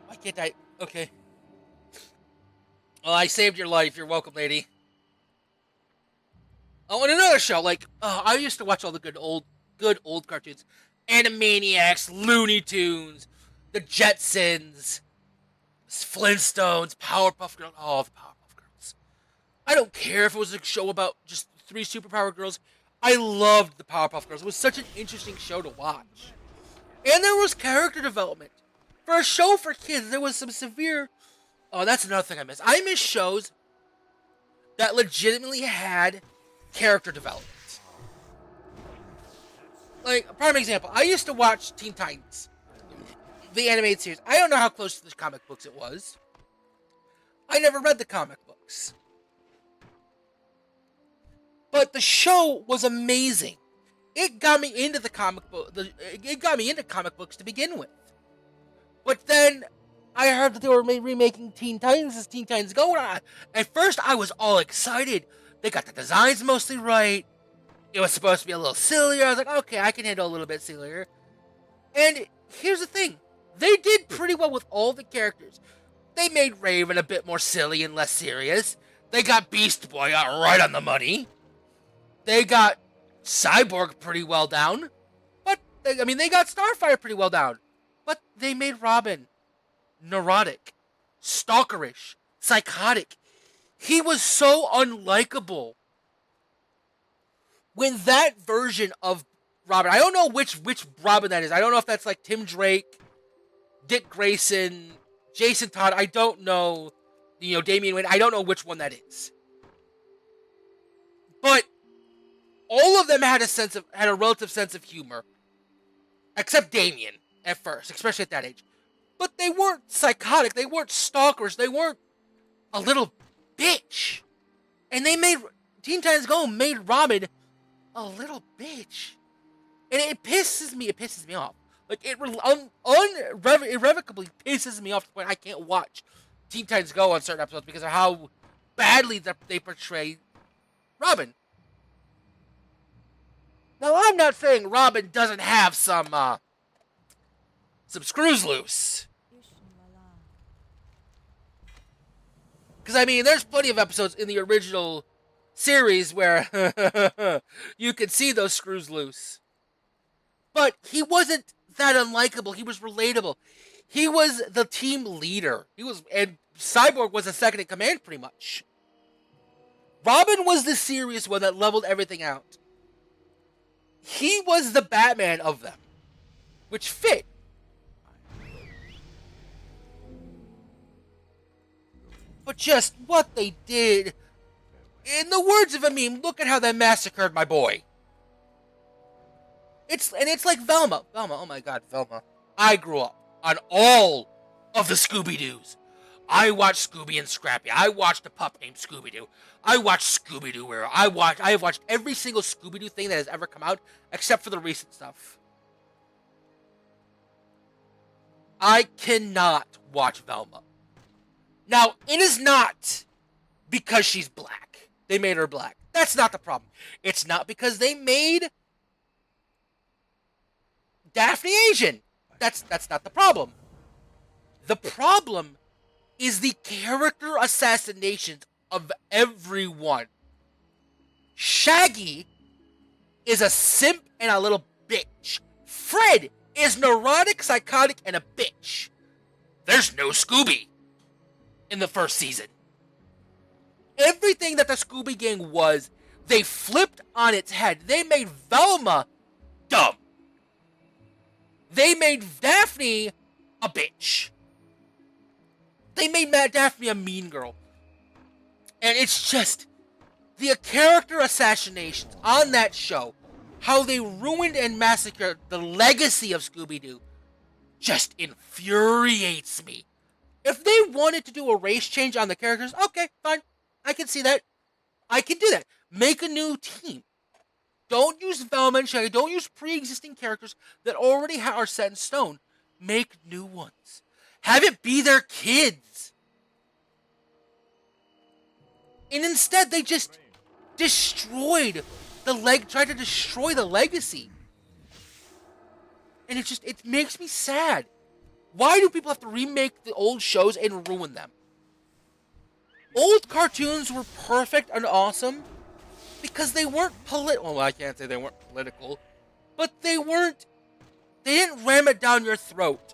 Why can't I? Okay. Well, I saved your life. You're welcome, lady. Oh, and another show, I used to watch all the good old cartoons. Animaniacs, Looney Tunes, the Jetsons, Flintstones, Powerpuff Girls. Oh, the Powerpuff Girls. I don't care if it was a show about just 3 superpower girls. I loved the Powerpuff Girls. It was such an interesting show to watch. And there was character development. For a show for kids, there was some severe... Oh, that's another thing I miss. I miss shows that legitimately had character development. Like, a prime example, I used to watch Teen Titans, the animated series. I don't know how close to the comic books it was. I never read the comic books. But the show was amazing. It got me into the comic book. It got me into comic books to begin with. But then I heard that they were remaking Teen Titans as Teen Titans Go. At first, I was all excited. They got the designs mostly right. It was supposed to be a little sillier. I was like, okay, I can handle a little bit sillier. And here's the thing. They did pretty well with all the characters. They made Raven a bit more silly and less serious. They got Beast Boy right on the money. They got Cyborg pretty well down. But, they got Starfire pretty well down. But they made Robin neurotic, stalkerish, psychotic. He was so unlikable. When that version of Robin, I don't know which Robin that is. I don't know if that's like Tim Drake, Dick Grayson, Jason Todd. I don't know, Damian Wayne. I don't know which one that is. But all of them had a relative sense of humor, except Damian at first, especially at that age. But they weren't psychotic. They weren't stalkers. They weren't a little bitch. And Teen Titans Go made Robin a little bitch. And it pisses me off. Like, it irrevocably pisses me off to the point I can't watch Teen Titans Go on certain episodes because of how badly they portray Robin. Now, I'm not saying Robin doesn't have some screws loose. Because, there's plenty of episodes in the original series where you could see those screws loose. But he wasn't that unlikable. He was relatable. He was the team leader. And Cyborg was a second in command, pretty much. Robin was the serious one that leveled everything out. He was the Batman of them, which fit. But just what they did, in the words of a meme, look at how they massacred my boy. It's like Velma. Oh my god, Velma. I grew up on all of the Scooby-Doos. I watched Scooby and Scrappy. I watched a pup named Scooby-Doo. I watched Scooby-Doo where I have watched every single Scooby-Doo thing that has ever come out, except for the recent stuff. I cannot watch Velma. Now, it is not because she's black. They made her black. That's not the problem. It's not because they made Daphne Asian. That's not the problem. The problem is the character assassinations of everyone. Shaggy is a simp and a little bitch. Fred is neurotic, psychotic, and a bitch. There's no Scooby in the first season. Everything that the Scooby Gang was, they flipped on its head. They made Velma dumb. They made Daphne a bitch. They made Daphne a mean girl. And it's just the character assassinations on that show, how they ruined and massacred the legacy of Scooby-Doo, just infuriates me. If they wanted to do a race change on the characters, okay, fine. I can see that. I can do that. Make a new team. Don't use Velma and Shaggy. Don't use pre-existing characters that already are set in stone. Make new ones. Have it be their kids. And instead, they just destroyed tried to destroy the legacy. And it makes me sad. Why do people have to remake the old shows and ruin them? Old cartoons were perfect and awesome because they weren't political. Well, I can't say they weren't political, but they didn't ram it down your throat.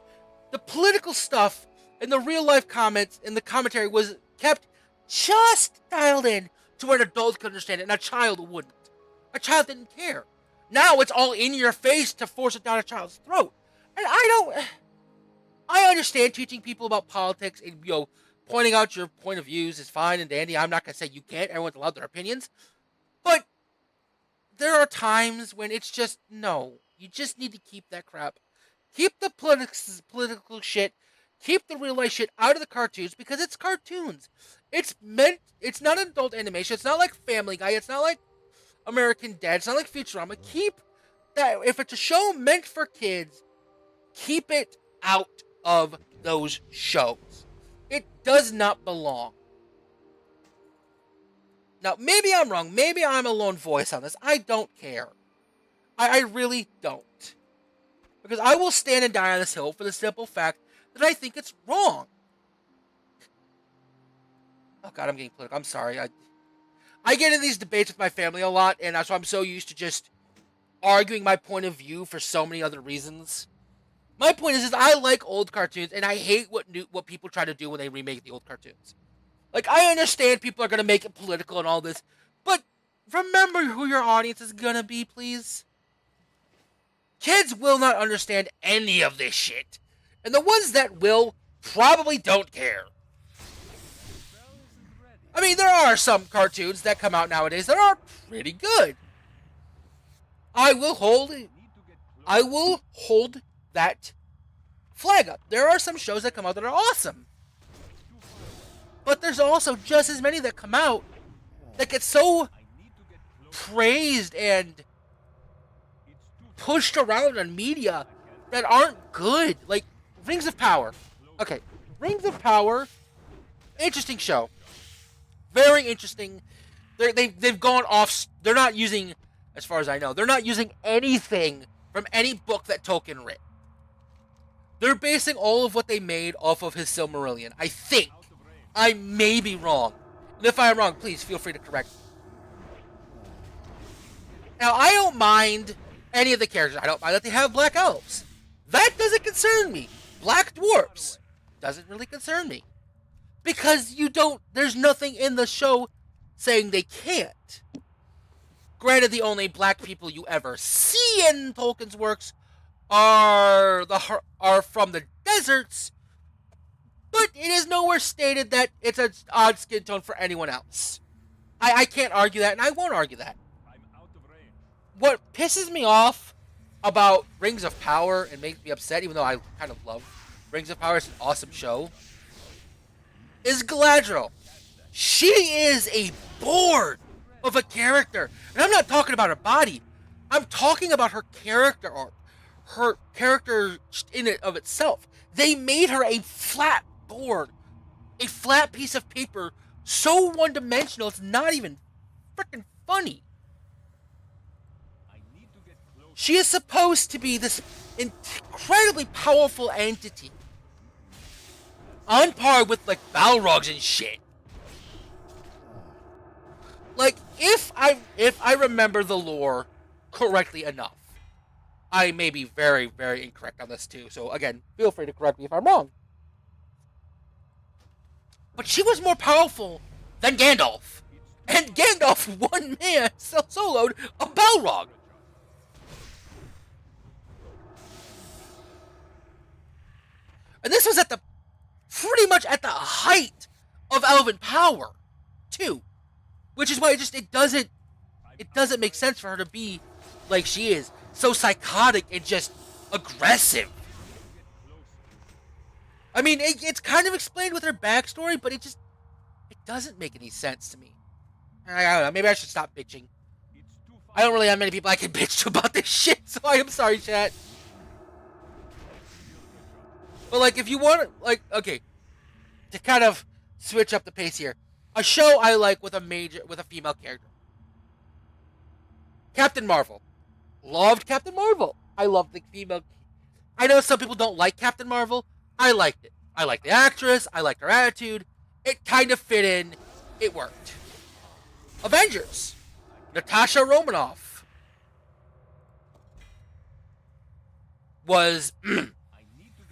The political stuff and the real life comments and the commentary was kept just dialed in to where an adult could understand it and a child wouldn't. A child didn't care. Now it's all in your face to force it down a child's throat. And I understand teaching people about politics and, pointing out your point of views is fine and dandy. I'm not going to say you can't. Everyone's allowed their opinions. But there are times when it's just, no. You just need to keep that crap. Keep the political shit. Keep the real life shit out of the cartoons because it's cartoons. It's not adult animation. It's not like Family Guy. It's not like American Dad. It's not like Futurama. Keep that. If it's a show meant for kids, keep it out of those shows. It does not belong. Now, maybe I'm wrong. Maybe I'm a lone voice on this. I don't care. I really don't. Because I will stand and die on this hill for the simple fact that I think it's wrong. Oh God, I'm getting political. I'm sorry. I get in these debates with my family a lot, and so I'm so used to just arguing my point of view for so many other reasons. My point is I like old cartoons, and I hate what people try to do when they remake the old cartoons. Like, I understand people are going to make it political and all this, but remember who your audience is going to be, please. Kids will not understand any of this shit, and the ones that will probably don't care. I mean, there are some cartoons that come out nowadays that are pretty good. I will hold that flag up. There are some shows that come out that are awesome. But there's also just as many that come out that get so praised and pushed around on media that aren't good. Like Rings of Power. Okay, Rings of Power, interesting show. Very interesting. They've gone off. They're not using, as far as I know, they're not using anything from any book that Tolkien wrote. They're basing all of what they made off of his Silmarillion. I think. I may be wrong. And if I am wrong, please feel free to correct me. Now, I don't mind any of the characters. I don't mind that they have black elves. That doesn't concern me. Black dwarfs doesn't really concern me. Because there's nothing in the show saying they can't. Granted, the only black people you ever see in Tolkien's works are from the deserts, but it is nowhere stated that it's an odd skin tone for anyone else. I can't argue that, and I won't argue that. What pisses me off about Rings of Power and makes me upset, even though I kind of love Rings of Power, it's an awesome show, is Galadriel. She is a board of a character. And I'm not talking about her body. I'm talking about her character arc. Her character in it of itself. They made her a flat board. A flat piece of paper. So one-dimensional, it's not even freaking funny. She is supposed to be this incredibly powerful entity. On par with, like, Balrogs and shit. Like, if I remember the lore correctly enough, I may be very, very incorrect on this too. So again, feel free to correct me if I'm wrong. But she was more powerful than Gandalf, and Gandalf one man soloed a Balrog. And this was at the pretty much at the height of elven power, too. Which is why it doesn't make sense for her to be like she is, so psychotic and just aggressive. I mean, it's kind of explained with her backstory, but it doesn't make any sense to me. I don't know, maybe I should stop bitching. I don't really have many people I can bitch to about this shit, so I am sorry, chat. But, like, if you want, like, okay, to kind of switch up the pace here, a show I like with a female character. Captain Marvel. Loved Captain Marvel. I love the female. I know some people don't like Captain Marvel. I liked it. I liked the actress. I liked her attitude. It kind of fit in. It worked. Avengers. Natasha Romanoff was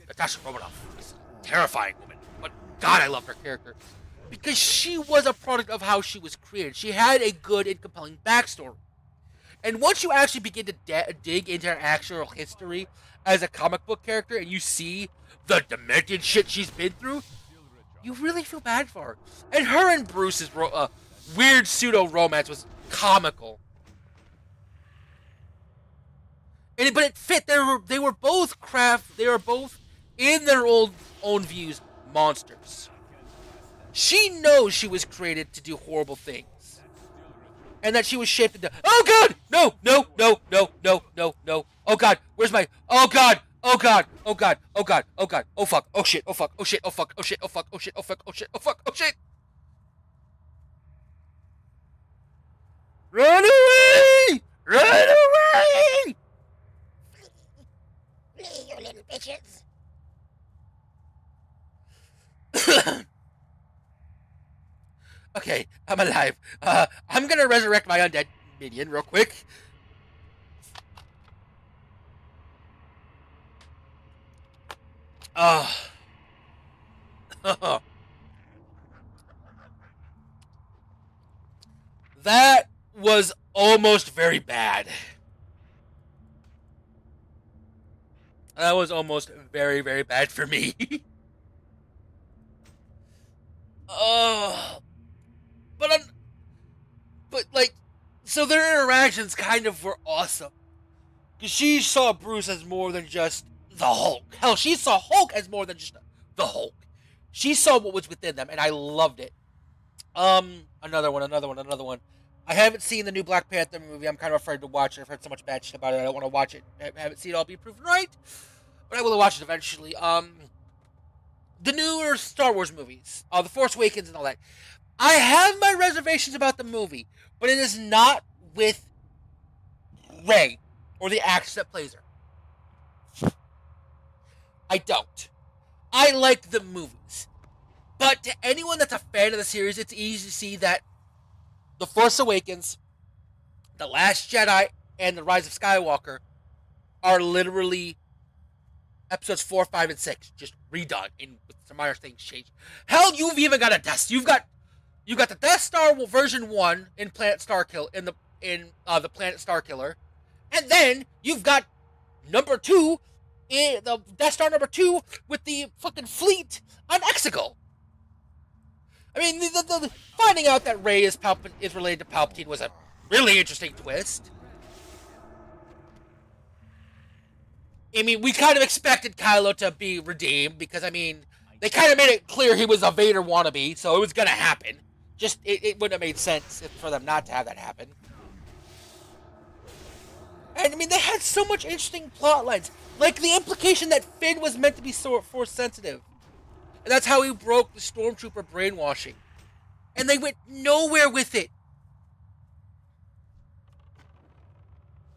Natasha Romanoff was a terrifying woman, but God, I love her character because she was a product of how she was created. She had a good and compelling backstory, and once you actually begin to dig into her actual history as a comic book character, and you see the demented shit she's been through, you really feel bad for her. And her and Bruce's weird pseudo romance was comical. But it fit. They were both in their own views monsters. She knows she was created to do horrible things, and that she was shaped into. Oh God! No! No! No! No! No! No! No! Oh God! Where's my? Oh God! Oh God! Oh God! Oh God! Oh God! Oh fuck! Oh shit! Oh fuck! Oh shit! Oh fuck! Oh shit! Oh fuck! Oh shit! Oh fuck! Oh shit! Oh fuck! Oh shit! Run away! Run away! You little bitches. Okay, I'm alive. I'm gonna resurrect my undead minion real quick. That was almost very bad. That was almost very, very bad for me. But like, so their interactions kind of were awesome. Because she saw Bruce as more than just the Hulk. Hell, she saw Hulk as more than just the Hulk. She saw what was within them, and I loved it. Another one. I haven't seen the new Black Panther movie. I'm kind of afraid to watch it. I've heard so much bad shit about it. I don't want to watch it. I haven't seen it all be proven right. But I will watch it eventually. The newer Star Wars movies. The Force Awakens and all that. I have my reservations about the movie, but it is not with Rey or the actress that plays her. I don't. I like the movies. But to anyone that's a fan of the series, it's easy to see that The Force Awakens, The Last Jedi, and The Rise of Skywalker are literally episodes 4, 5, and 6 just redone and with some minor things changed. Hell, you've even got you've got the Death Star version 1 in Planet Starkiller the Planet Starkiller, and then you've got number 2 in the Death Star number 2 with the fucking fleet on Exegol. I mean, the finding out that Rey is related to Palpatine was a really interesting twist. I mean, we kind of expected Kylo to be redeemed because, I mean, They kind of made it clear he was a Vader wannabe, so it was gonna happen. Just, it wouldn't have made sense for them not to have that happen. And, I mean, they had so much interesting plot lines. Like, the implication that Finn was meant to be so Force-sensitive. And that's how he broke the Stormtrooper brainwashing. And they went nowhere with it.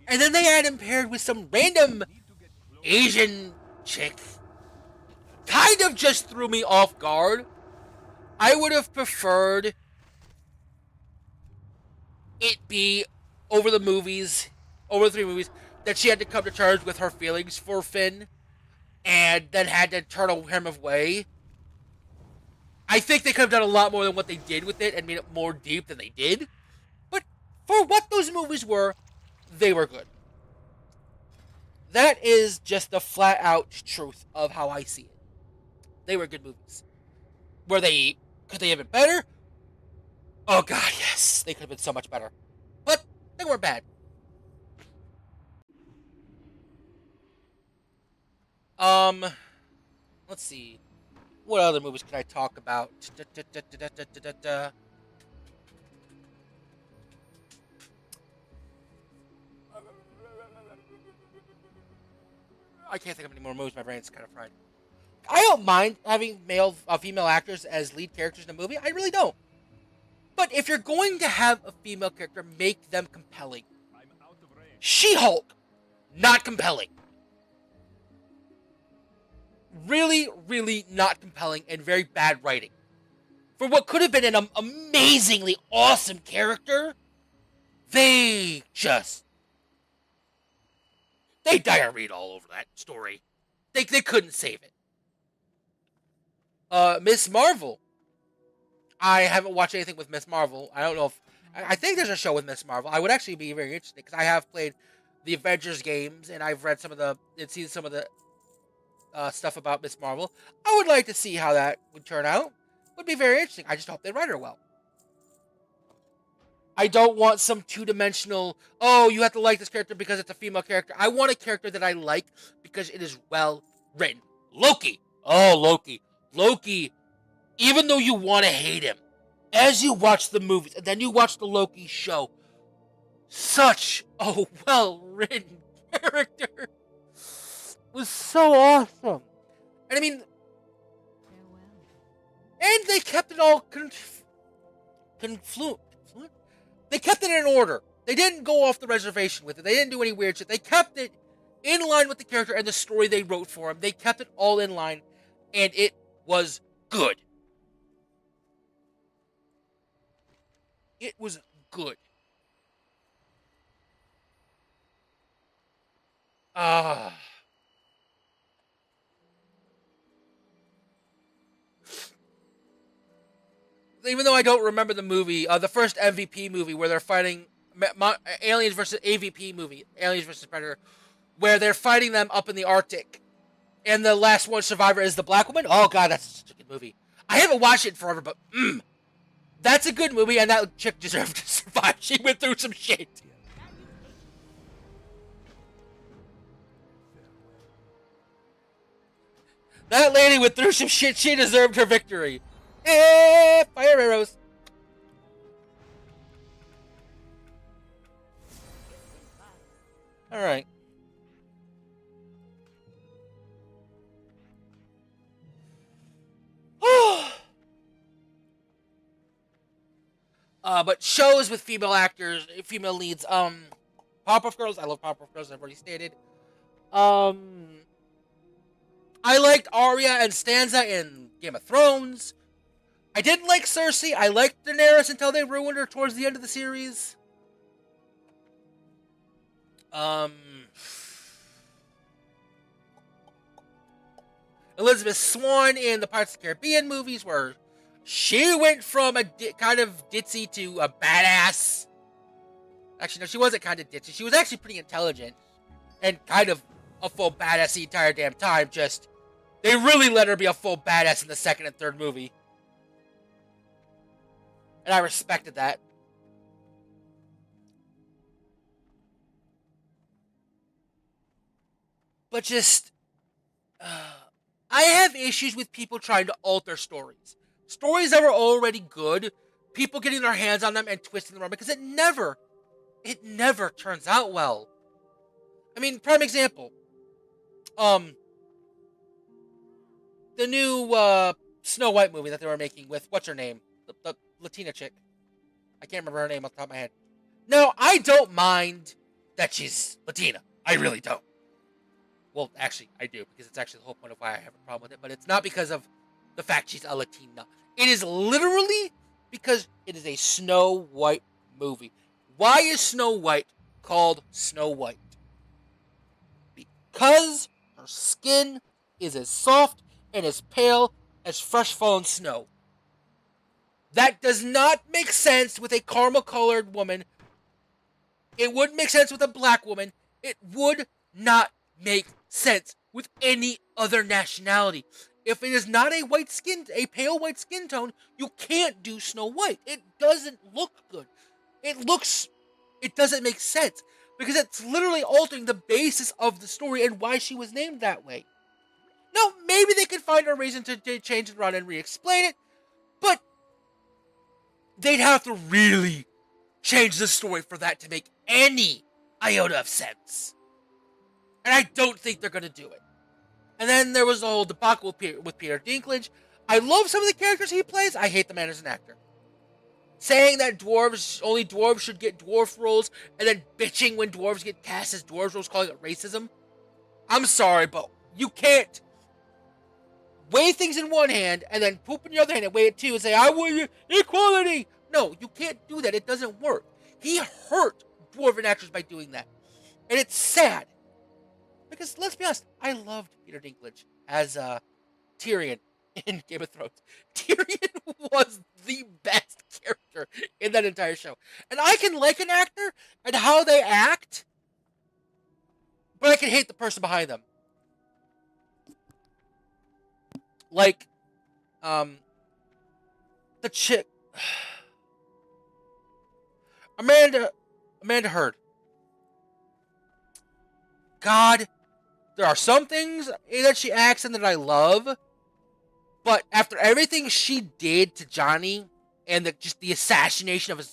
And then they had him paired with some random Asian chick. Kind of just threw me off guard. I would have preferred it be over the 3 movies, that she had to come to terms with her feelings for Finn and then had to turn him away. I think they could have done a lot more than what they did with it and made it more deep than they did. But for what those movies were, they were good. That is just the flat out truth of how I see it. They were good movies. Could they have been better? Oh god, yes. They could have been so much better. But they weren't bad. Let's see. What other movies can I talk about? I can't think of any more movies. My brain's kind of fried. I don't mind having female actors as lead characters in a movie. I really don't. But if you're going to have a female character, make them compelling. She-Hulk, not compelling. Really, really not compelling and very bad writing. For what could have been an amazingly awesome character, they diarrheaed all over that story. They couldn't save it. Miss Marvel. I haven't watched anything with Miss Marvel. I don't know if... I think there's a show with Miss Marvel. I would actually be very interested because I have played the Avengers games and I've read seen some of the stuff about Miss Marvel. I would like to see how that would turn out. Would be very interesting. I just hope they write her well. I don't want some two-dimensional, oh, you have to like this character because it's a female character. I want a character that I like because it is well written. Loki. Oh, Loki. Loki, even though you want to hate him, as you watch the movies and then you watch the Loki show, such a well-written character. Was so awesome. And I mean, and they kept it all confluent. They kept it in order. They didn't go off the reservation with it. They didn't do any weird shit. They kept it in line with the character and the story they wrote for him. They kept it all in line, and it was good. It was good. Even though I don't remember the movie, the first MVP movie where they're fighting aliens versus AVP movie, Aliens versus Predator, where they're fighting them up in the Arctic, and the last one survivor is the black woman. Oh god, that's such a good movie. I haven't watched it in forever, but that's a good movie, and that chick deserved to survive. She went through some shit. That lady went through some shit. She deserved her victory. Fire arrows. All right. But shows with female actors, female leads. Powerpuff Girls. I love Powerpuff Girls. I've already stated. I liked Arya and Sansa in Game of Thrones. I didn't like Cersei. I liked Daenerys until they ruined her towards the end of the series. Elizabeth Swann in the Pirates of the Caribbean movies, where she went from a kind of ditzy to a badass. Actually, no, she wasn't kind of ditzy. She was actually pretty intelligent and kind of a full badass the entire damn time. Just, they really let her be a full badass in the second and third movie. And I respected that. But just... I have issues with people trying to alter stories. Stories that were already good, people getting their hands on them and twisting them around, because it never turns out well. I mean, prime example. The new Snow White movie that they were making with what's her name, the Latina chick. I can't remember her name off the top of my head. No, I don't mind that she's Latina. I really don't. Well, actually, I do, because it's actually the whole point of why I have a problem with it. But it's not because of the fact she's a Latina. It is literally because it is a Snow White movie. Why is Snow White called Snow White? Because her skin is as soft and as pale as fresh fallen snow. That does not make sense with a caramel-colored woman. It wouldn't make sense with a black woman. It would not make sense with any other nationality. If it is not a pale white skin tone, you can't do Snow White. It doesn't look good. It doesn't make sense. Because it's literally altering the basis of the story and why she was named that way. Now, maybe they could find a reason to change it around and re-explain it, but they'd have to really change the story for that to make any iota of sense. And I don't think they're going to do it. And then there was the whole debacle with Peter Dinklage. I love some of the characters he plays. I hate the man as an actor. Saying that only dwarves should get dwarf roles, and then bitching when dwarves get cast as dwarves roles, calling it racism. I'm sorry, but you can't weigh things in one hand and then poop in the other hand and weigh it too and say, I want equality. No, you can't do that. It doesn't work. He hurt dwarven actors by doing that. And it's sad. Because let's be honest, I loved Peter Dinklage as Tyrion in Game of Thrones. Tyrion was the best character in that entire show. And I can like an actor and how they act, but I can hate the person behind them. Like, the chick, Amanda Heard. God, there are some things that she acts in that I love, but after everything she did to Johnny and just the assassination of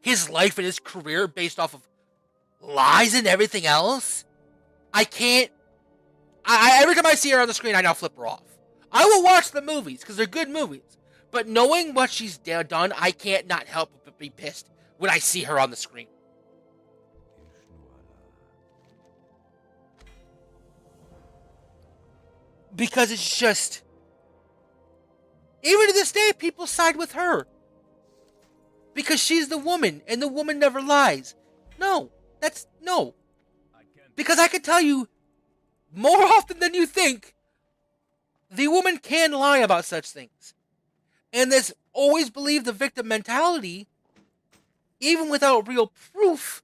his life and his career based off of lies and everything else, I can't. Every time I see her on the screen, I now flip her off. I will watch the movies because they're good movies, but knowing what she's done, I can't not help but be pissed when I see her on the screen. Because it's just, even to this day, people side with her. Because she's the woman, and the woman never lies. No. Because I can tell you, more often than you think, the woman can lie about such things. And this always believe the victim mentality, even without real proof,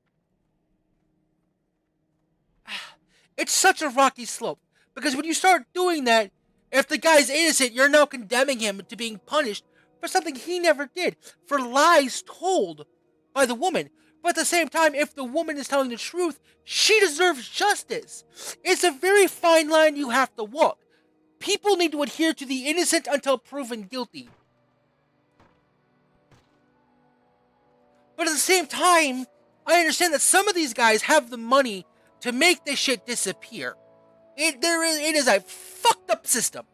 it's such a rocky slope. Because when you start doing that, if the guy's innocent, you're now condemning him to being punished for something he never did. For lies told by the woman. But at the same time, if the woman is telling the truth, she deserves justice. It's a very fine line you have to walk. People need to adhere to the innocent until proven guilty. But at the same time, I understand that some of these guys have the money to make this shit disappear. It is a fucked up system.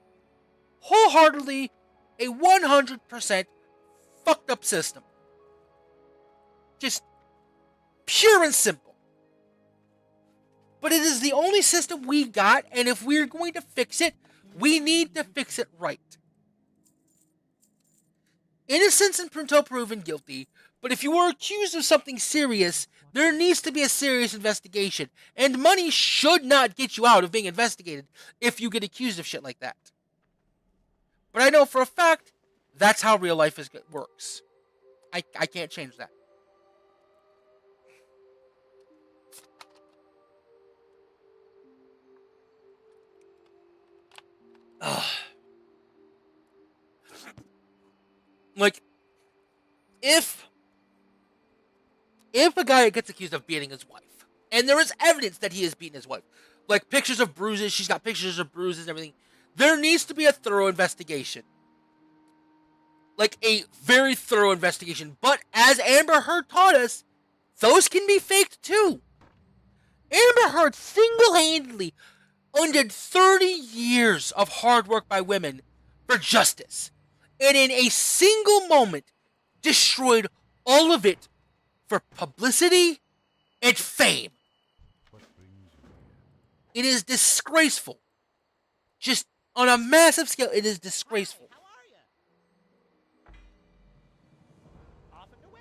Wholeheartedly, a 100% fucked up system. Just pure and simple. But it is the only system we got, and if we're going to fix it, we need to fix it right. Innocence until proven guilty, but if you are accused of something serious, there needs to be a serious investigation, and money should not get you out of being investigated if you get accused of shit like that. But I know for a fact, that's how real life works. I can't change that. Ugh. Like, if a guy gets accused of beating his wife, and there is evidence that he has beaten his wife, like pictures of bruises, she's got pictures of bruises and everything, There needs to be a thorough investigation. Like a very thorough investigation. But as Amber Heard taught us, those can be faked too. Amber Heard single-handedly undid 30 years of hard work by women for justice. And in a single moment, destroyed all of it for publicity and fame. It is disgraceful. Just on a massive scale, it is disgraceful. How are you? Off and away.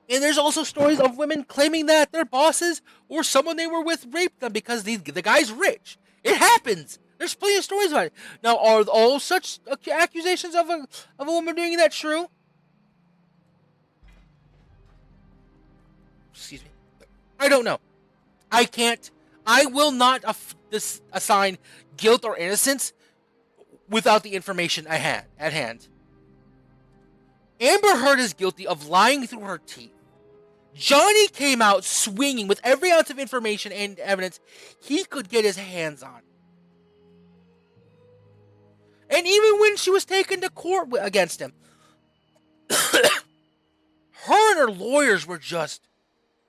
And there's also stories of women claiming that their bosses or someone they were with raped them because the guy's rich. It happens. There's plenty of stories about it. Now, are all such accusations of a woman doing that true? Excuse me. I don't know. I can't. I will not assign guilt or innocence without the information at hand. Amber Heard is guilty of lying through her teeth. Johnny came out swinging with every ounce of information and evidence he could get his hands on. And even when she was taken to court against him, her and her lawyers were just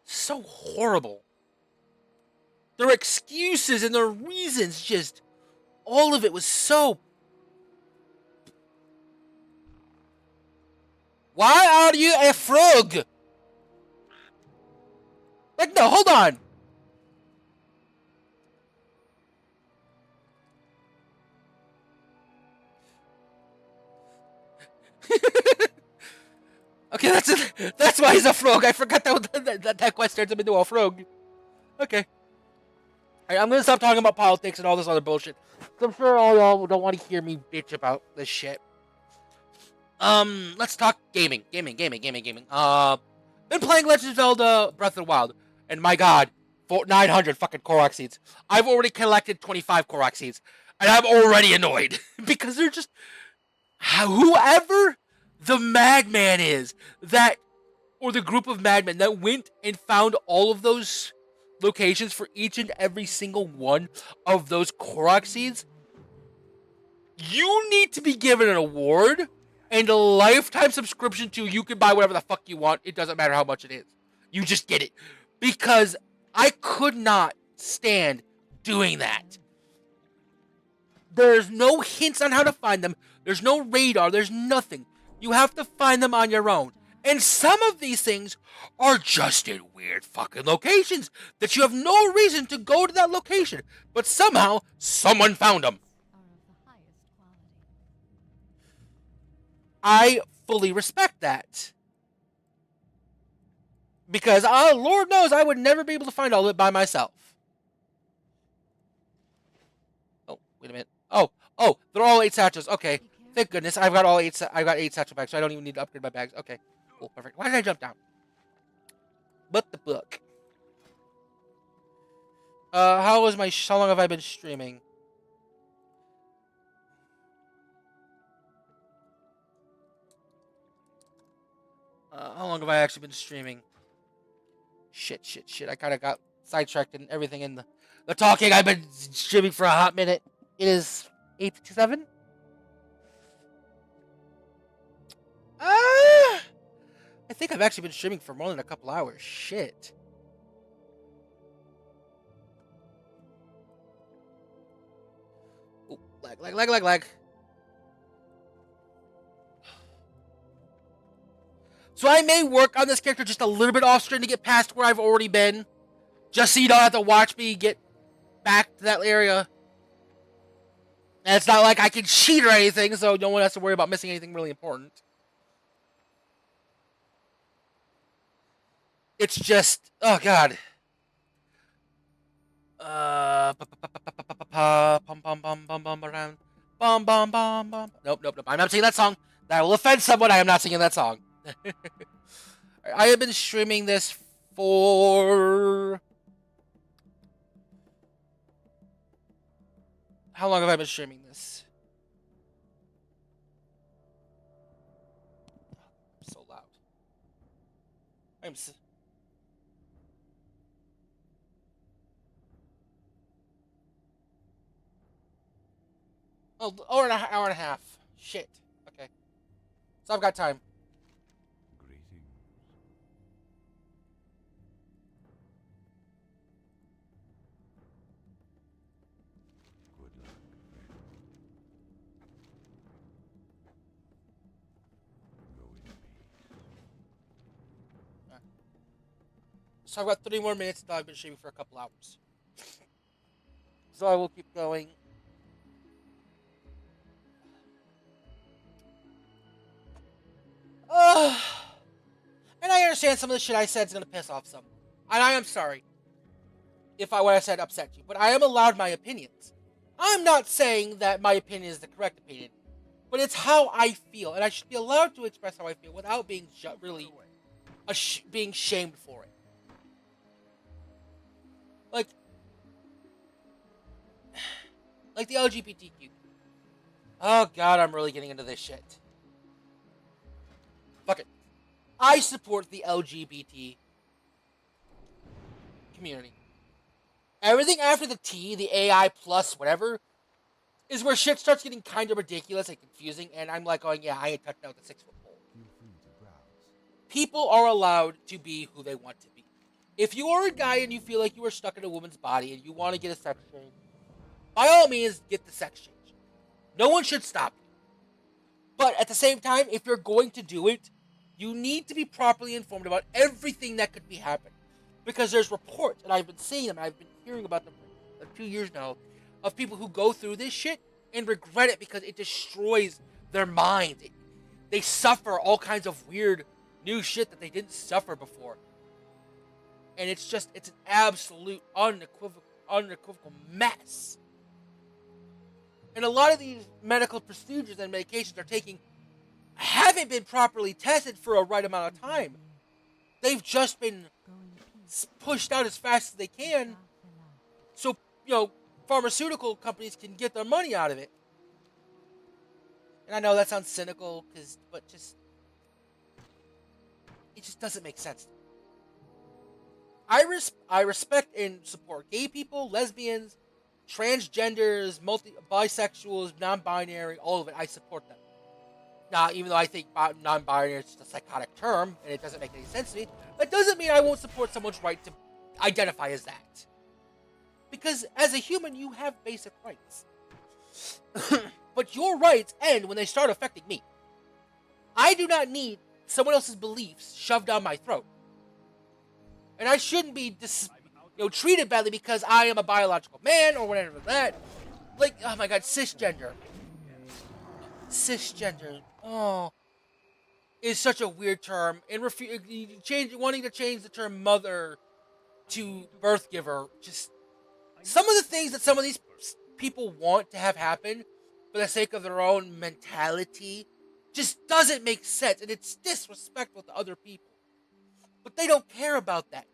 so horrible. Their excuses and their reasons, just all of it was so. Why are you a frog? Like, no, hold on. Okay, that's why he's a frog. I forgot that quest turns him into a frog. Okay. Alright, I'm gonna stop talking about politics and all this other bullshit. I'm sure all y'all don't want to hear me bitch about this shit. Let's talk gaming. Been playing Legend of Zelda Breath of the Wild, and my god, 900 fucking Korok seeds. I've already collected 25 Korok seeds, and I'm already annoyed because they're just whoever the madman is that, or the group of madmen that went and found all of those locations for each and every single one of those Korok seeds, you need to be given an award and a lifetime subscription to you can buy whatever the fuck you want. It doesn't matter how much it is. You just get it. Because I could not stand doing that. There's no hints on how to find them. There's no radar. There's nothing. You have to find them on your own. And some of these things are just in weird fucking locations that you have no reason to go to that location. But somehow, someone found them. I fully respect that. Because, Lord knows, I would never be able to find all of it by myself. Oh, wait a minute. Oh, they're all 8 satchels. Okay, thank goodness. I've got 8 satchel bags, so I don't even need to upgrade my bags. Okay, cool, perfect. Why did I jump down? But the book. How long have I been streaming? How long have I actually been streaming? Shit. I kind of got sidetracked and everything in the talking. I've been streaming for a hot minute. It is 8:57. I think I've actually been streaming for more than a couple hours. Shit. Ooh, lag. So I may work on this character just a little bit off screen to get past where I've already been. Just so you don't have to watch me get back to that area. And it's not like I can cheat or anything, so no one has to worry about missing anything really important. It's just, oh god. Nope. I'm not singing that song. That will offend someone. I am not singing that song. I have been streaming this for... How long have I been streaming this? I'm so loud. Oh, hour and a half. Shit. Okay. So I've got time. Greetings. Good luck, friend. Go in peace. So I've got 30 more minutes until I've been streaming for a couple hours. So I will keep going. Uh, and I understand some of the shit I said is gonna piss off someone. And I am sorry if what I said upset you, but I am allowed my opinions. I'm not saying that my opinion is the correct opinion, but it's how I feel, and I should be allowed to express how I feel without being really being shamed for it. Like, like the LGBTQ. Oh god, I'm really getting into this shit. Fuck it. I support the LGBT community. Everything after the T, the AI plus whatever, is where shit starts getting kind of ridiculous and confusing, and I'm like going, yeah, I ain't touching out the 6 foot pole. Feel free to browse. People are allowed to be who they want to be. If you are a guy and you feel like you are stuck in a woman's body and you want to get a sex change, by all means, get the sex change. No one should stop you. But at the same time, if you're going to do it, you need to be properly informed about everything that could be happening. Because there's reports, and I've been seeing them, and I've been hearing about them for 2 years now, of people who go through this shit and regret it because it destroys their minds. They suffer all kinds of weird new shit that they didn't suffer before. And it's an absolute unequivocal mess. And a lot of these medical procedures and medications they're taking haven't been properly tested for a right amount of time. They've just been pushed out as fast as they can, so pharmaceutical companies can get their money out of it. And I know that sounds cynical, but it just doesn't make sense. I respect and support gay people, lesbians, transgenders, bisexuals, non-binary, all of it. I support them. Now, even though I think non-binary is just a psychotic term and it doesn't make any sense to me, that doesn't mean I won't support someone's right to identify as that. Because as a human, you have basic rights. But your rights end when they start affecting me. I do not need someone else's beliefs shoved down my throat. And I shouldn't be treated badly because I am a biological man or whatever that. Like, oh my god, cisgender. Cisgender. Oh. Is such a weird term. And wanting to change the term mother to birth giver. Just some of the things that some of these people want to have happen for the sake of their own mentality just doesn't make sense. And it's disrespectful to other people. But they don't care about that.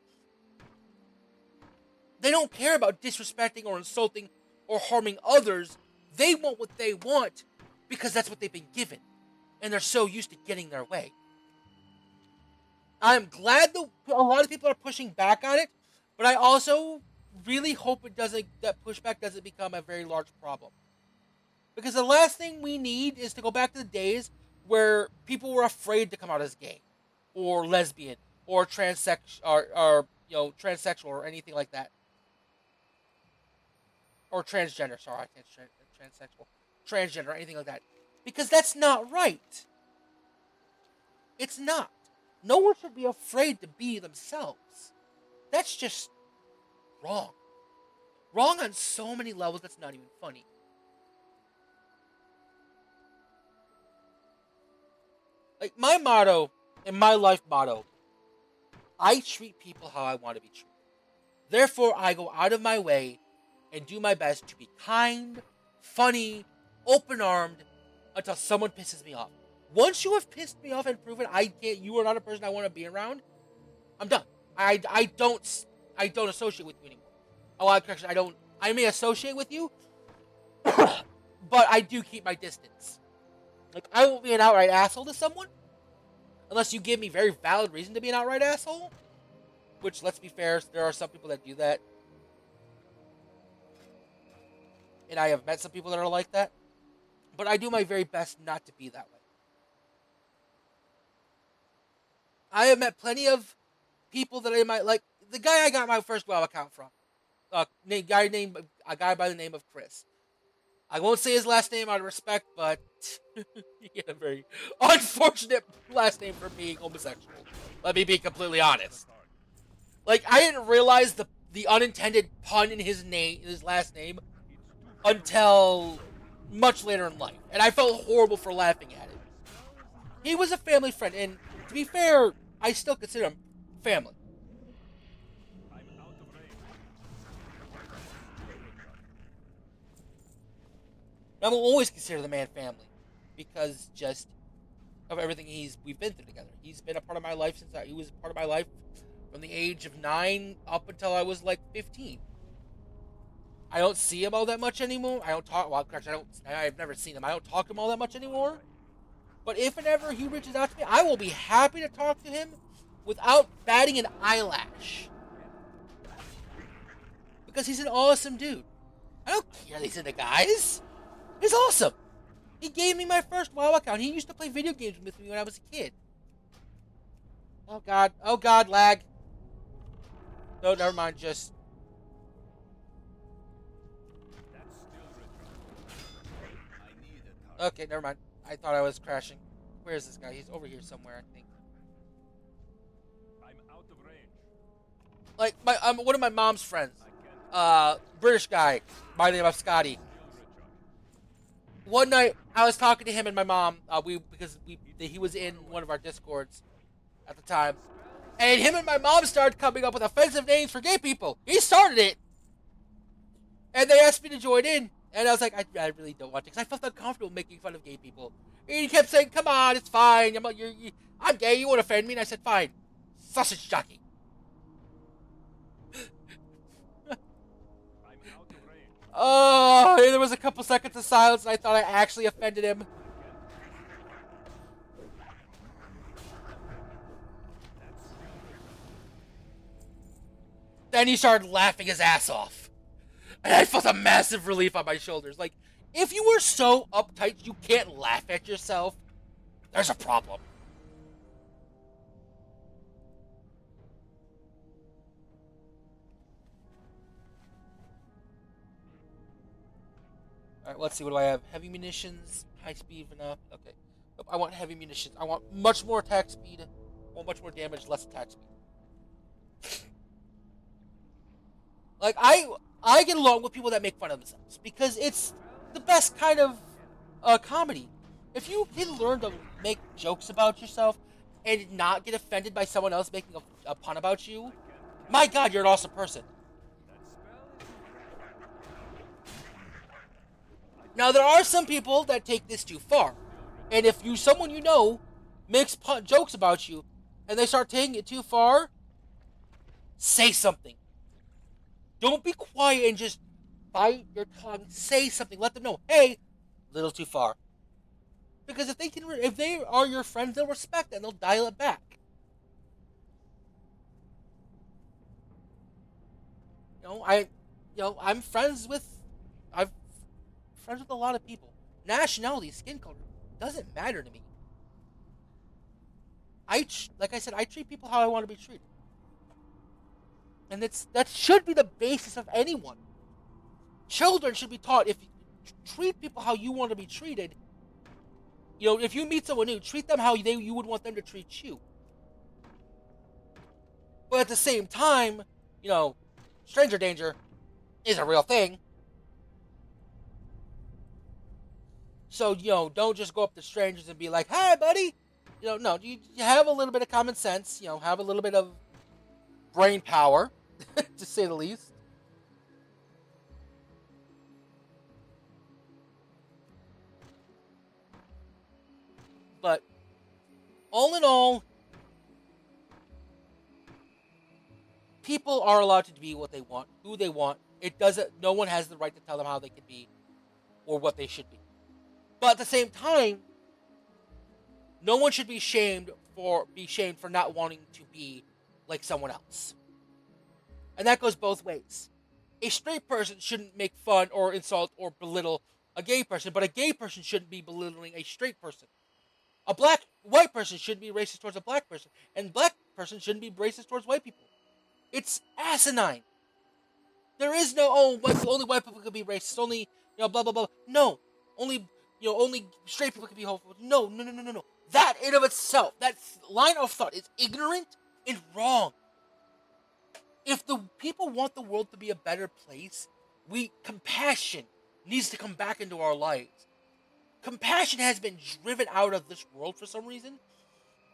They don't care about disrespecting or insulting or harming others. They want what they want because that's what they've been given. And they're so used to getting their way. I'm glad that a lot of people are pushing back on it, but I also really hope that pushback doesn't become a very large problem. Because the last thing we need is to go back to the days where people were afraid to come out as gay or lesbian or transsexual or anything like that. Or transgender, sorry, transsexual. Transgender or anything like that. Because that's not right. It's not. No one should be afraid to be themselves. That's just wrong. Wrong on so many levels that's not even funny. Like, my motto, and my life motto, I treat people how I want to be treated. Therefore, I go out of my way and do my best to be kind, funny, open-armed, until someone pisses me off. Once you have pissed me off and proven you are not a person I want to be around, I'm done. I don't associate with you anymore. I may associate with you, but I do keep my distance. Like, I won't be an outright asshole to someone unless you give me very valid reason to be an outright asshole. Which, let's be fair, there are some people that do that. And I have met some people that are like that. but I do my very best not to be that way. I have met plenty of people that I might like. The guy I got my first WoW account from, a guy by the name of Chris. I won't say his last name out of respect, but he had a very unfortunate last name for being homosexual. Let me be completely honest. Like, I didn't realize the unintended pun in his last name, until much later in life, and I felt horrible for laughing at it. He was a family friend, and to be fair, I still consider him family. I will always consider the man family because just of everything we've been through together. He's been a part of my life he was a part of my life from the age of 9 up until I was like 15. I don't see him all that much anymore. I don't talk. Well, actually, I've never seen him. I don't talk to him all that much anymore. But if and ever he reaches out to me, I will be happy to talk to him without batting an eyelash. Because he's an awesome dude. I don't care that he's into guys. He's awesome. He gave me my first WoW account. He used to play video games with me when I was a kid. Oh god. Oh god, lag. No, never mind. Just... Okay, never mind. I thought I was crashing. Where is this guy? He's over here somewhere, I think. I'm out of range. Like, one of my mom's friends. British guy by the name of Scotty. One night, I was talking to him and my mom, because he was in one of our Discords at the time. And him and my mom started coming up with offensive names for gay people. He started it. And they asked me to join in. And I was like, I really don't want to, because I felt uncomfortable making fun of gay people. And he kept saying, come on, it's fine. I'm gay, you won't offend me. And I said, fine. Sausage jockey. Oh, there was a couple seconds of silence, and I thought I actually offended him. Then he started laughing his ass off. And I felt a massive relief on my shoulders. Like, if you were so uptight you can't laugh at yourself, there's a problem. Alright, let's see, what do I have? Heavy munitions, high speed enough. Okay. Nope, I want heavy munitions. I want much more attack speed. I want much more damage, less attack speed. Like, I get along with people that make fun of themselves because it's the best kind of comedy. If you can learn to make jokes about yourself and not get offended by someone else making a pun about you, my god, you're an awesome person. Now, there are some people that take this too far. And if someone you know makes jokes about you and they start taking it too far, say something. Don't be quiet and just bite your tongue. Say something. Let them know, hey, a little too far. Because if they are your friends, they'll respect it and they'll dial it back. I'm friends with a lot of people. Nationality, skin color, doesn't matter to me. Like I said, I treat people how I want to be treated. And that should be the basis of anyone. Children should be taught, if you treat people how you want to be treated, if you meet someone new, treat them how you would want them to treat you. But at the same time, stranger danger is a real thing. So, don't just go up to strangers and be like, hi, buddy. No, you have a little bit of common sense, have a little bit of brain power, to say the least. But, all in all, people are allowed to be what they want, who they want. No one has the right to tell them how they can be or what they should be. But at the same time, no one should be shamed for not wanting to be like someone else. And that goes both ways. A straight person shouldn't make fun or insult or belittle a gay person, but a gay person shouldn't be belittling a straight person. A white person shouldn't be racist towards a black person, and black person shouldn't be racist towards white people. It's asinine. There is no only white people can be racist. Only blah blah blah. No, only straight people can be homophobic. No, no, no, no, no, no. That in of itself, that line of thought is ignorant and wrong. If the people want the world to be a better place, compassion needs to come back into our lives. Compassion has been driven out of this world for some reason,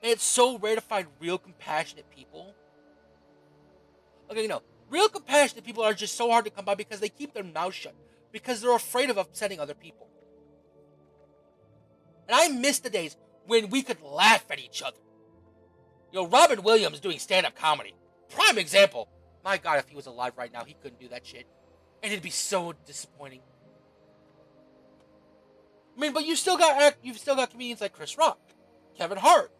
and it's so rare to find real compassionate people. Okay, real compassionate people are just so hard to come by because they keep their mouth shut, because they're afraid of upsetting other people. And I miss the days when we could laugh at each other. Robin Williams doing stand-up comedy. Prime example. My God, if he was alive right now, he couldn't do that shit. And it'd be so disappointing. I mean, but you've still got comedians like Chris Rock, Kevin Hart,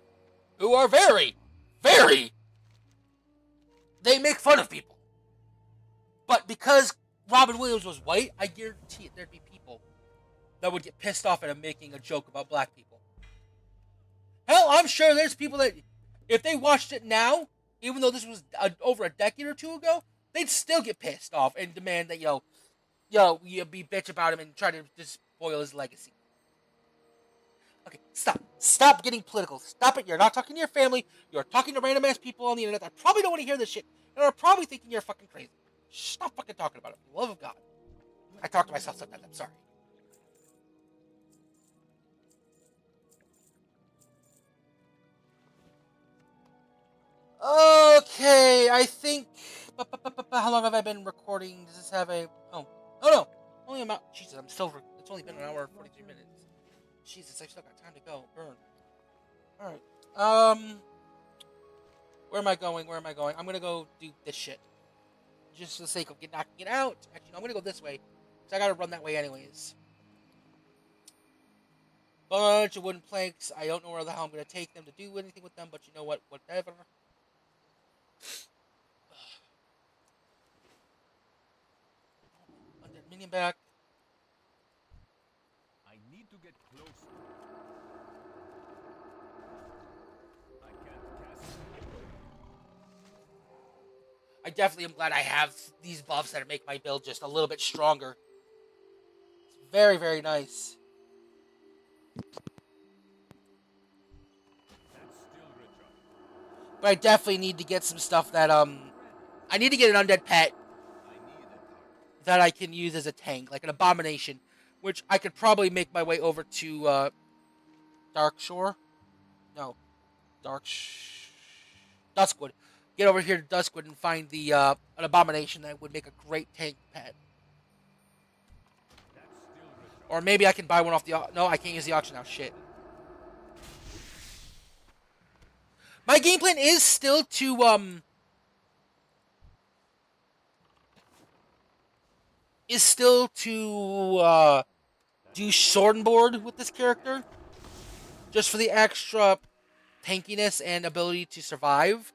who are very, very... They make fun of people. But because Robin Williams was white, I guarantee it, there'd be people that would get pissed off at him making a joke about black people. Hell, I'm sure there's people that, if they watched it now, even though this was over a decade or two ago, they'd still get pissed off and demand that, you be bitch about him and try to just spoil his legacy. Okay, stop. Stop getting political. Stop it. You're not talking to your family. You're talking to random ass people on the internet that probably don't want to hear this shit and are probably thinking you're fucking crazy. Stop fucking talking about it. For the love of God. I talk to myself sometimes. I'm sorry. Okay, I think... How long have I been recording? Does this have a... Oh no. Only about... Jesus, it's only been an hour and 43 minutes. Jesus, I've still got time to go. Burn. Alright. Where am I going? I'm gonna go do this shit. Just for the sake of knocking it out. Actually, no, I'm gonna go this way. Because I gotta run that way anyways. Bunch of wooden planks. I don't know where the hell I'm gonna take them to do anything with them, but you know what? Whatever. Minion back. I need to get closer. I can't cast it. I definitely am glad I have these buffs that make my build just a little bit stronger. It's very, very nice. That's still recharged. But I definitely need to get some stuff that, I need to get an undead pet I need a target. that I can use as a tank, like an abomination, which I could probably make my way over to, Duskwood. Get over here to Duskwood and find the, an abomination that would make a great tank pet. That's still recharged. Or maybe I can buy one off the... No, I can't use the auction now. Shit. My game plan is still to, do sword and board with this character. Just for the extra tankiness and ability to survive.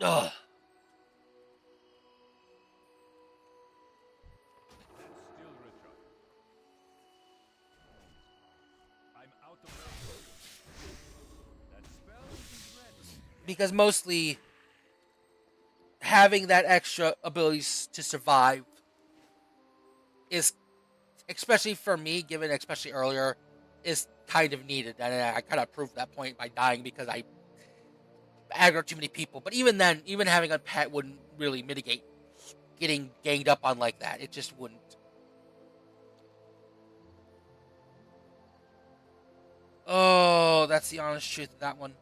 Ugh. That's still recharged. I'm out of ammo. That spell is ready. Because mostly having that extra abilities to survive is, especially for me, given especially earlier, is kind of needed. And I kind of proved that point by dying because I aggroed too many people. But even then, even having a pet wouldn't really mitigate getting ganged up on like that. It just wouldn't. Oh, that's the honest truth of that one.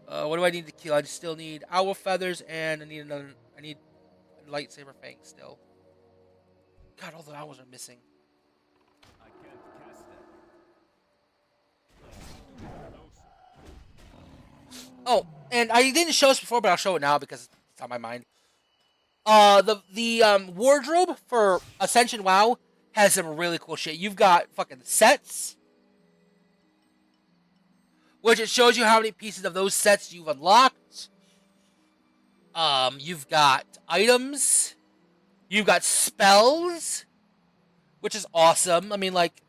What do I need to kill? I still need owl feathers, and I need lightsaber fangs still. God, all the owls are missing. I can't cast that. I need to get closer. Oh, and I didn't show this before, but I'll show it now because it's on my mind. The wardrobe for Ascension WoW has some really cool shit. You've got fucking sets, which it shows you how many pieces of those sets you've unlocked. You've got items. You've got spells, which is awesome. I mean, like,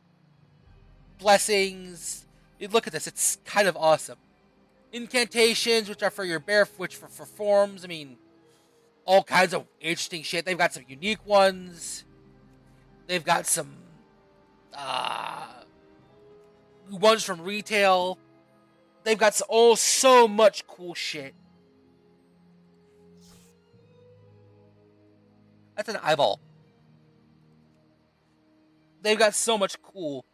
blessings. You look at this, it's kind of awesome. Incantations, which are for your bear, which for forms. I mean, all kinds of interesting shit. They've got some unique ones. They've got some ones from retail. They've got so much cool shit. That's an eyeball. They've got so much cool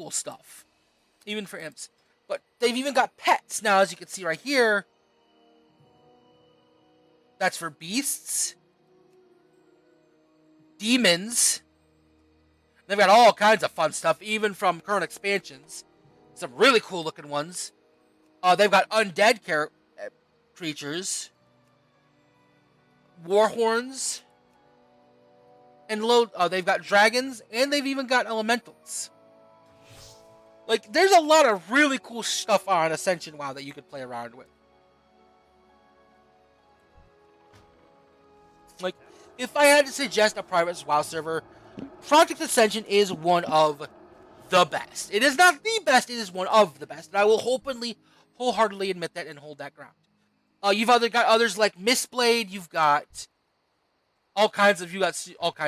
stuff, even for imps. But they've even got pets now, as you can see right here. That's for beasts, demons. They've got all kinds of fun stuff, even from current expansions. Some really cool looking ones. They've got undead creatures, warhorns, and they've got dragons, and they've even got elementals. Like, there's a lot of really cool stuff on Ascension WoW that you could play around with. Like, if I had to suggest a private WoW server, Project Ascension is one of the best. It is not the best, it is one of the best. And I will wholeheartedly admit that and hold that ground. You've got others like Mistblade, you've got all kinds of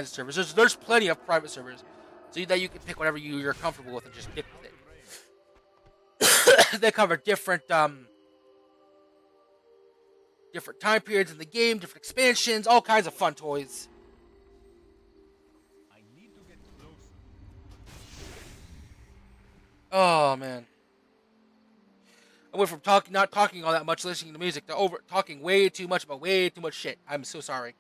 servers. There's plenty of private servers, so that you can pick whatever you're comfortable with and just pick with it. They cover different time periods in the game, different expansions, all kinds of fun toys. I need to get closer. Oh man, I went from not talking all that much, listening to music, to talking way too much about way too much shit. I'm so sorry.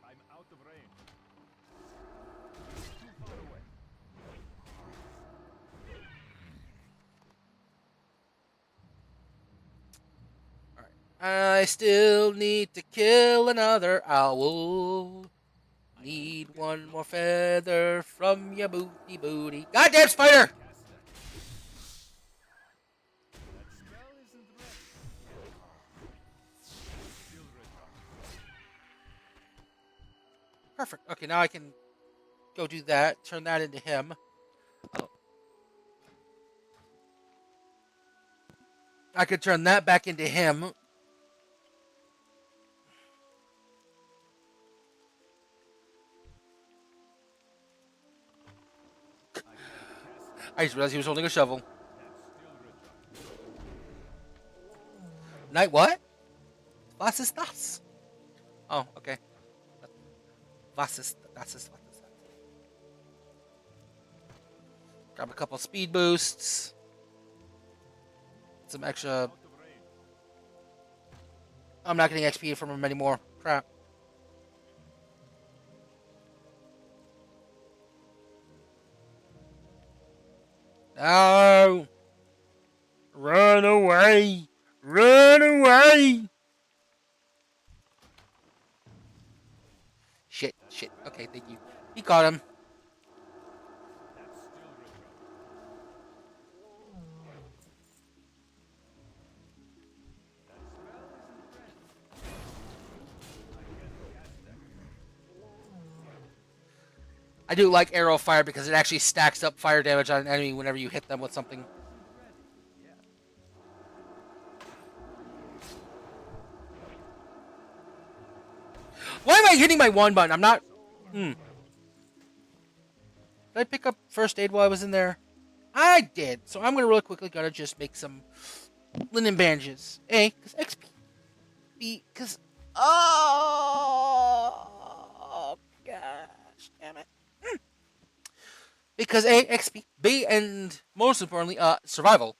I'm out of range. Too far away. I still need to kill another owl. Need one more feather from your booty. Goddamn spider! Cast that. That spell isn't ready. Still recharged. Perfect. Okay, now I can go do that. Turn that into him. Oh. I could turn that back into him. I just realized he was holding a shovel. Night what? Was ist das? Oh, okay. Das ist what is that? Grab a couple speed boosts. Some extra. I'm not getting XP from him anymore. Crap. No! Run away! Run away! Shit. Okay, thank you. He caught him. I do like arrow fire because it actually stacks up fire damage on an enemy whenever you hit them with something. Why am I hitting my one button? I'm not... Did I pick up first aid while I was in there? I did. So I'm going to really quickly just make some linen bandages. A, because XP. B, because... Oh, gosh. Damn it. Because A, XP, B, and most importantly, survival.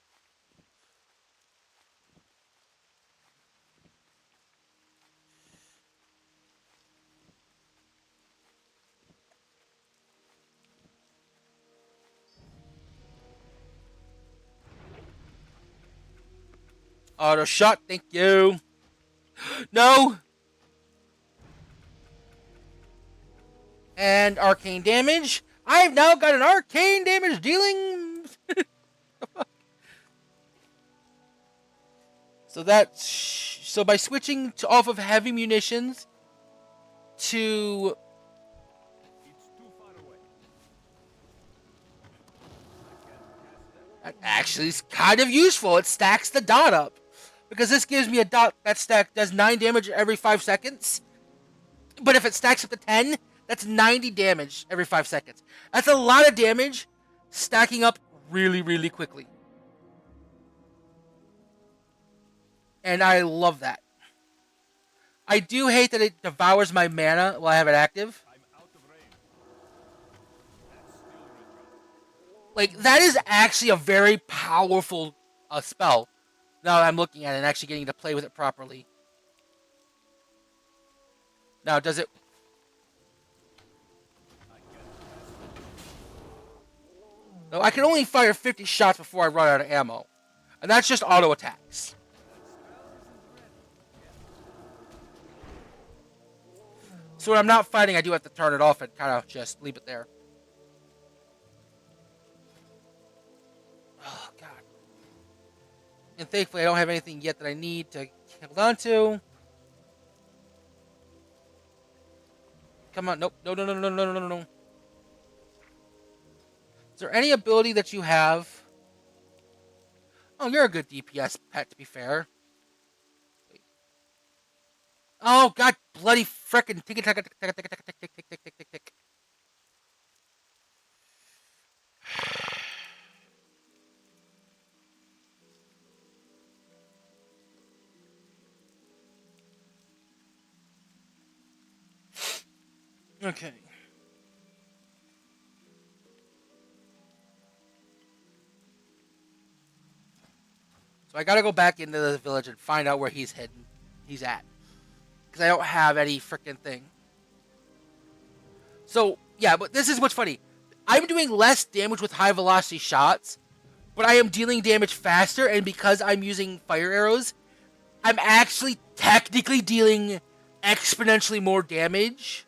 Auto shot, thank you. No! And arcane damage. I've now got an arcane damage dealing. So by switching off of heavy munitions to It's too far away. that actually is kind of useful. It stacks the dot up. Because this gives me a dot that stack does 9 damage every 5 seconds. But if it stacks up to 10, that's 90 damage every 5 seconds. That's a lot of damage stacking up really, really quickly. And I love that. I do hate that it devours my mana while I have it active. I'm out of range. That's still recharged. Like, that is actually a very powerful spell. Now that I'm looking at it and actually getting to play with it properly. Now, does it... No, I can only fire 50 shots before I run out of ammo. And that's just auto attacks. So when I'm not fighting, I do have to turn it off and kind of just leave it there. Oh, God. And thankfully, I don't have anything yet that I need to hold on to. Come on. Nope. No, no, no, no, no, no, no, no. Is there any ability that you have? Oh, you're a good DPS pet, to be fair. Wait. Oh, God, bloody frickin' tick, tick, tick, tick, tick, tick, tick, tick, tick, tick, tick, tick. Okay. So I gotta go back into the village and find out where he's hidden. He's at. Because I don't have any freaking thing. So, yeah, but this is what's funny. I'm doing less damage with high velocity shots, but I am dealing damage faster, and because I'm using fire arrows, I'm actually technically dealing exponentially more damage.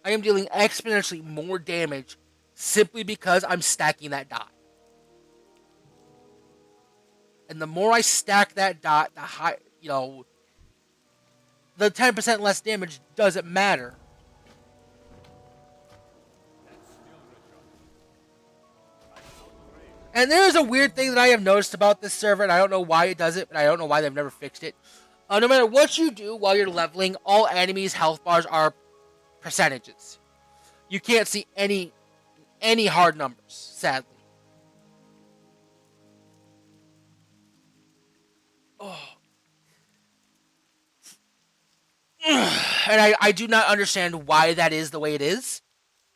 I am dealing exponentially more damage simply because I'm stacking that dot. And the more I stack that dot, the high, the 10% less damage doesn't matter. And there's a weird thing that I have noticed about this server, and I don't know why it does it, but I don't know why they've never fixed it. No matter what you do while you're leveling, all enemies' health bars are percentages. You can't see any hard numbers, sadly. Oh. And I do not understand why that is the way it is.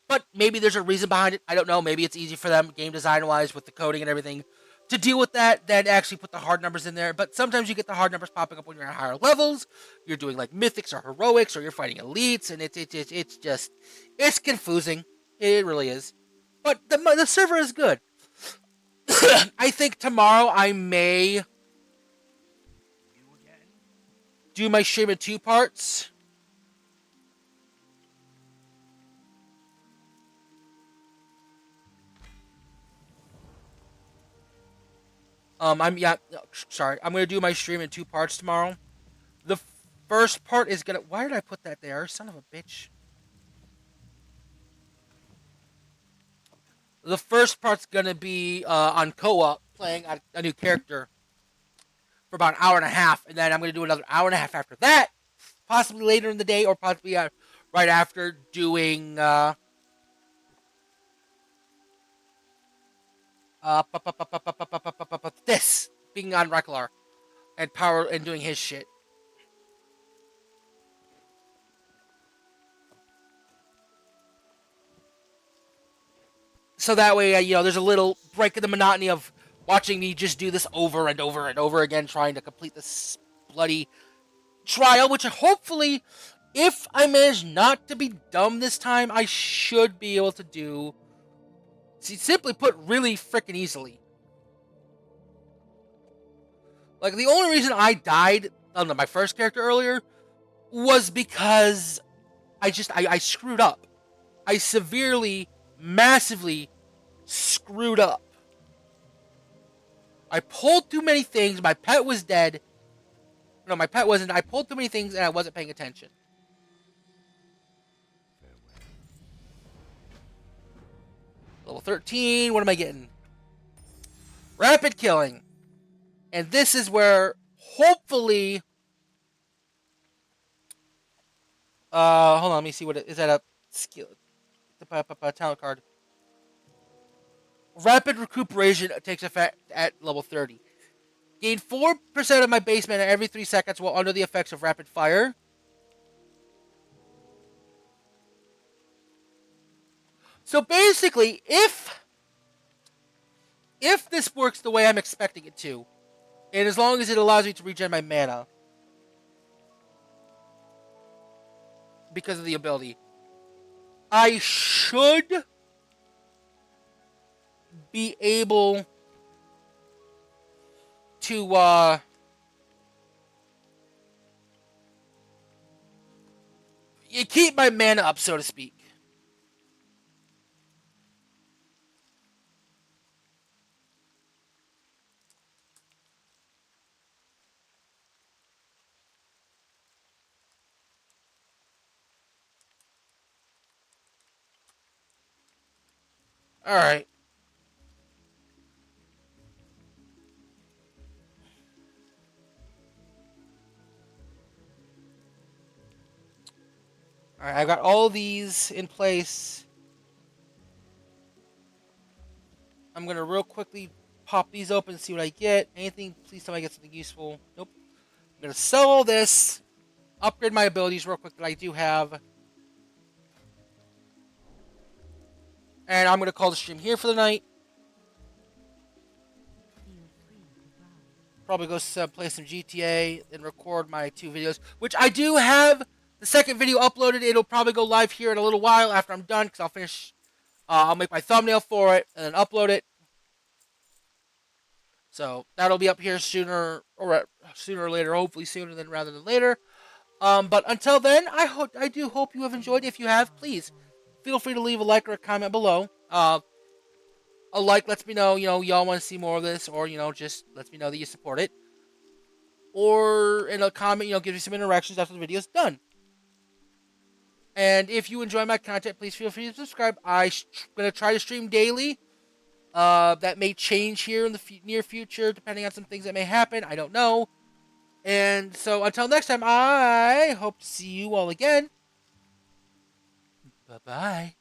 But maybe there's a reason behind it. I don't know. Maybe it's easy for them, game design-wise, with the coding and everything, to deal with that than actually put the hard numbers in there. But sometimes you get the hard numbers popping up when you're at higher levels. You're doing like mythics or heroics, or you're fighting elites, and it's confusing. It really is. But the server is good. I think tomorrow I may do my stream in 2 parts. I'm gonna do my stream in 2 parts tomorrow. The first part is gonna. Why did I put that there? Son of a bitch. The first part's gonna be on co-op, playing a new character for about an hour and a half, and then I'm gonna do another hour and a half after that, possibly later in the day, or possibly right after doing this, being on Reklar and power and doing his shit. So that way, there's a little break in the monotony of watching me just do this over and over and over again, trying to complete this bloody trial, which hopefully, if I manage not to be dumb this time, I should be able to do simply put, really freaking easily. Like, the only reason I died on my first character earlier was because I screwed up. I severely, massively screwed up. I pulled too many things. My pet was dead. No, my pet wasn't. I pulled too many things and I wasn't paying attention. Level 13. What am I getting? Rapid killing. And this is where, hopefully... hold on. Let me see what it is. That a skill? Talent card. Rapid recuperation takes effect at level 30. Gain 4% of my base mana every 3 seconds while under the effects of rapid fire. So basically, if this works the way I'm expecting it to, and as long as it allows me to regen my mana because of the ability, I should be able to you keep my mana up, so to speak. All right. All right, I've got all these in place. I'm going to real quickly pop these open and see what I get. Anything, please tell me I get something useful. Nope. I'm going to sell all this, upgrade my abilities real quick that I do have. And I'm going to call the stream here for the night. Probably go play some GTA and record my 2 videos, which I do have the second video uploaded. It'll probably go live here in a little while after I'm done, because I'll finish. I'll make my thumbnail for it and then upload it. So that'll be up here sooner or later, hopefully sooner than rather than later. But until then, I do hope you have enjoyed. If you have, please feel free to leave a like or a comment below. A like lets me know, y'all want to see more of this, or, just lets me know that you support it. Or in a comment, gives me some interactions after the video's done. And if you enjoy my content, please feel free to subscribe. I'm going to try to stream daily. That may change here in the near future, depending on some things that may happen. I don't know. And so until next time, I hope to see you all again. Bye-bye.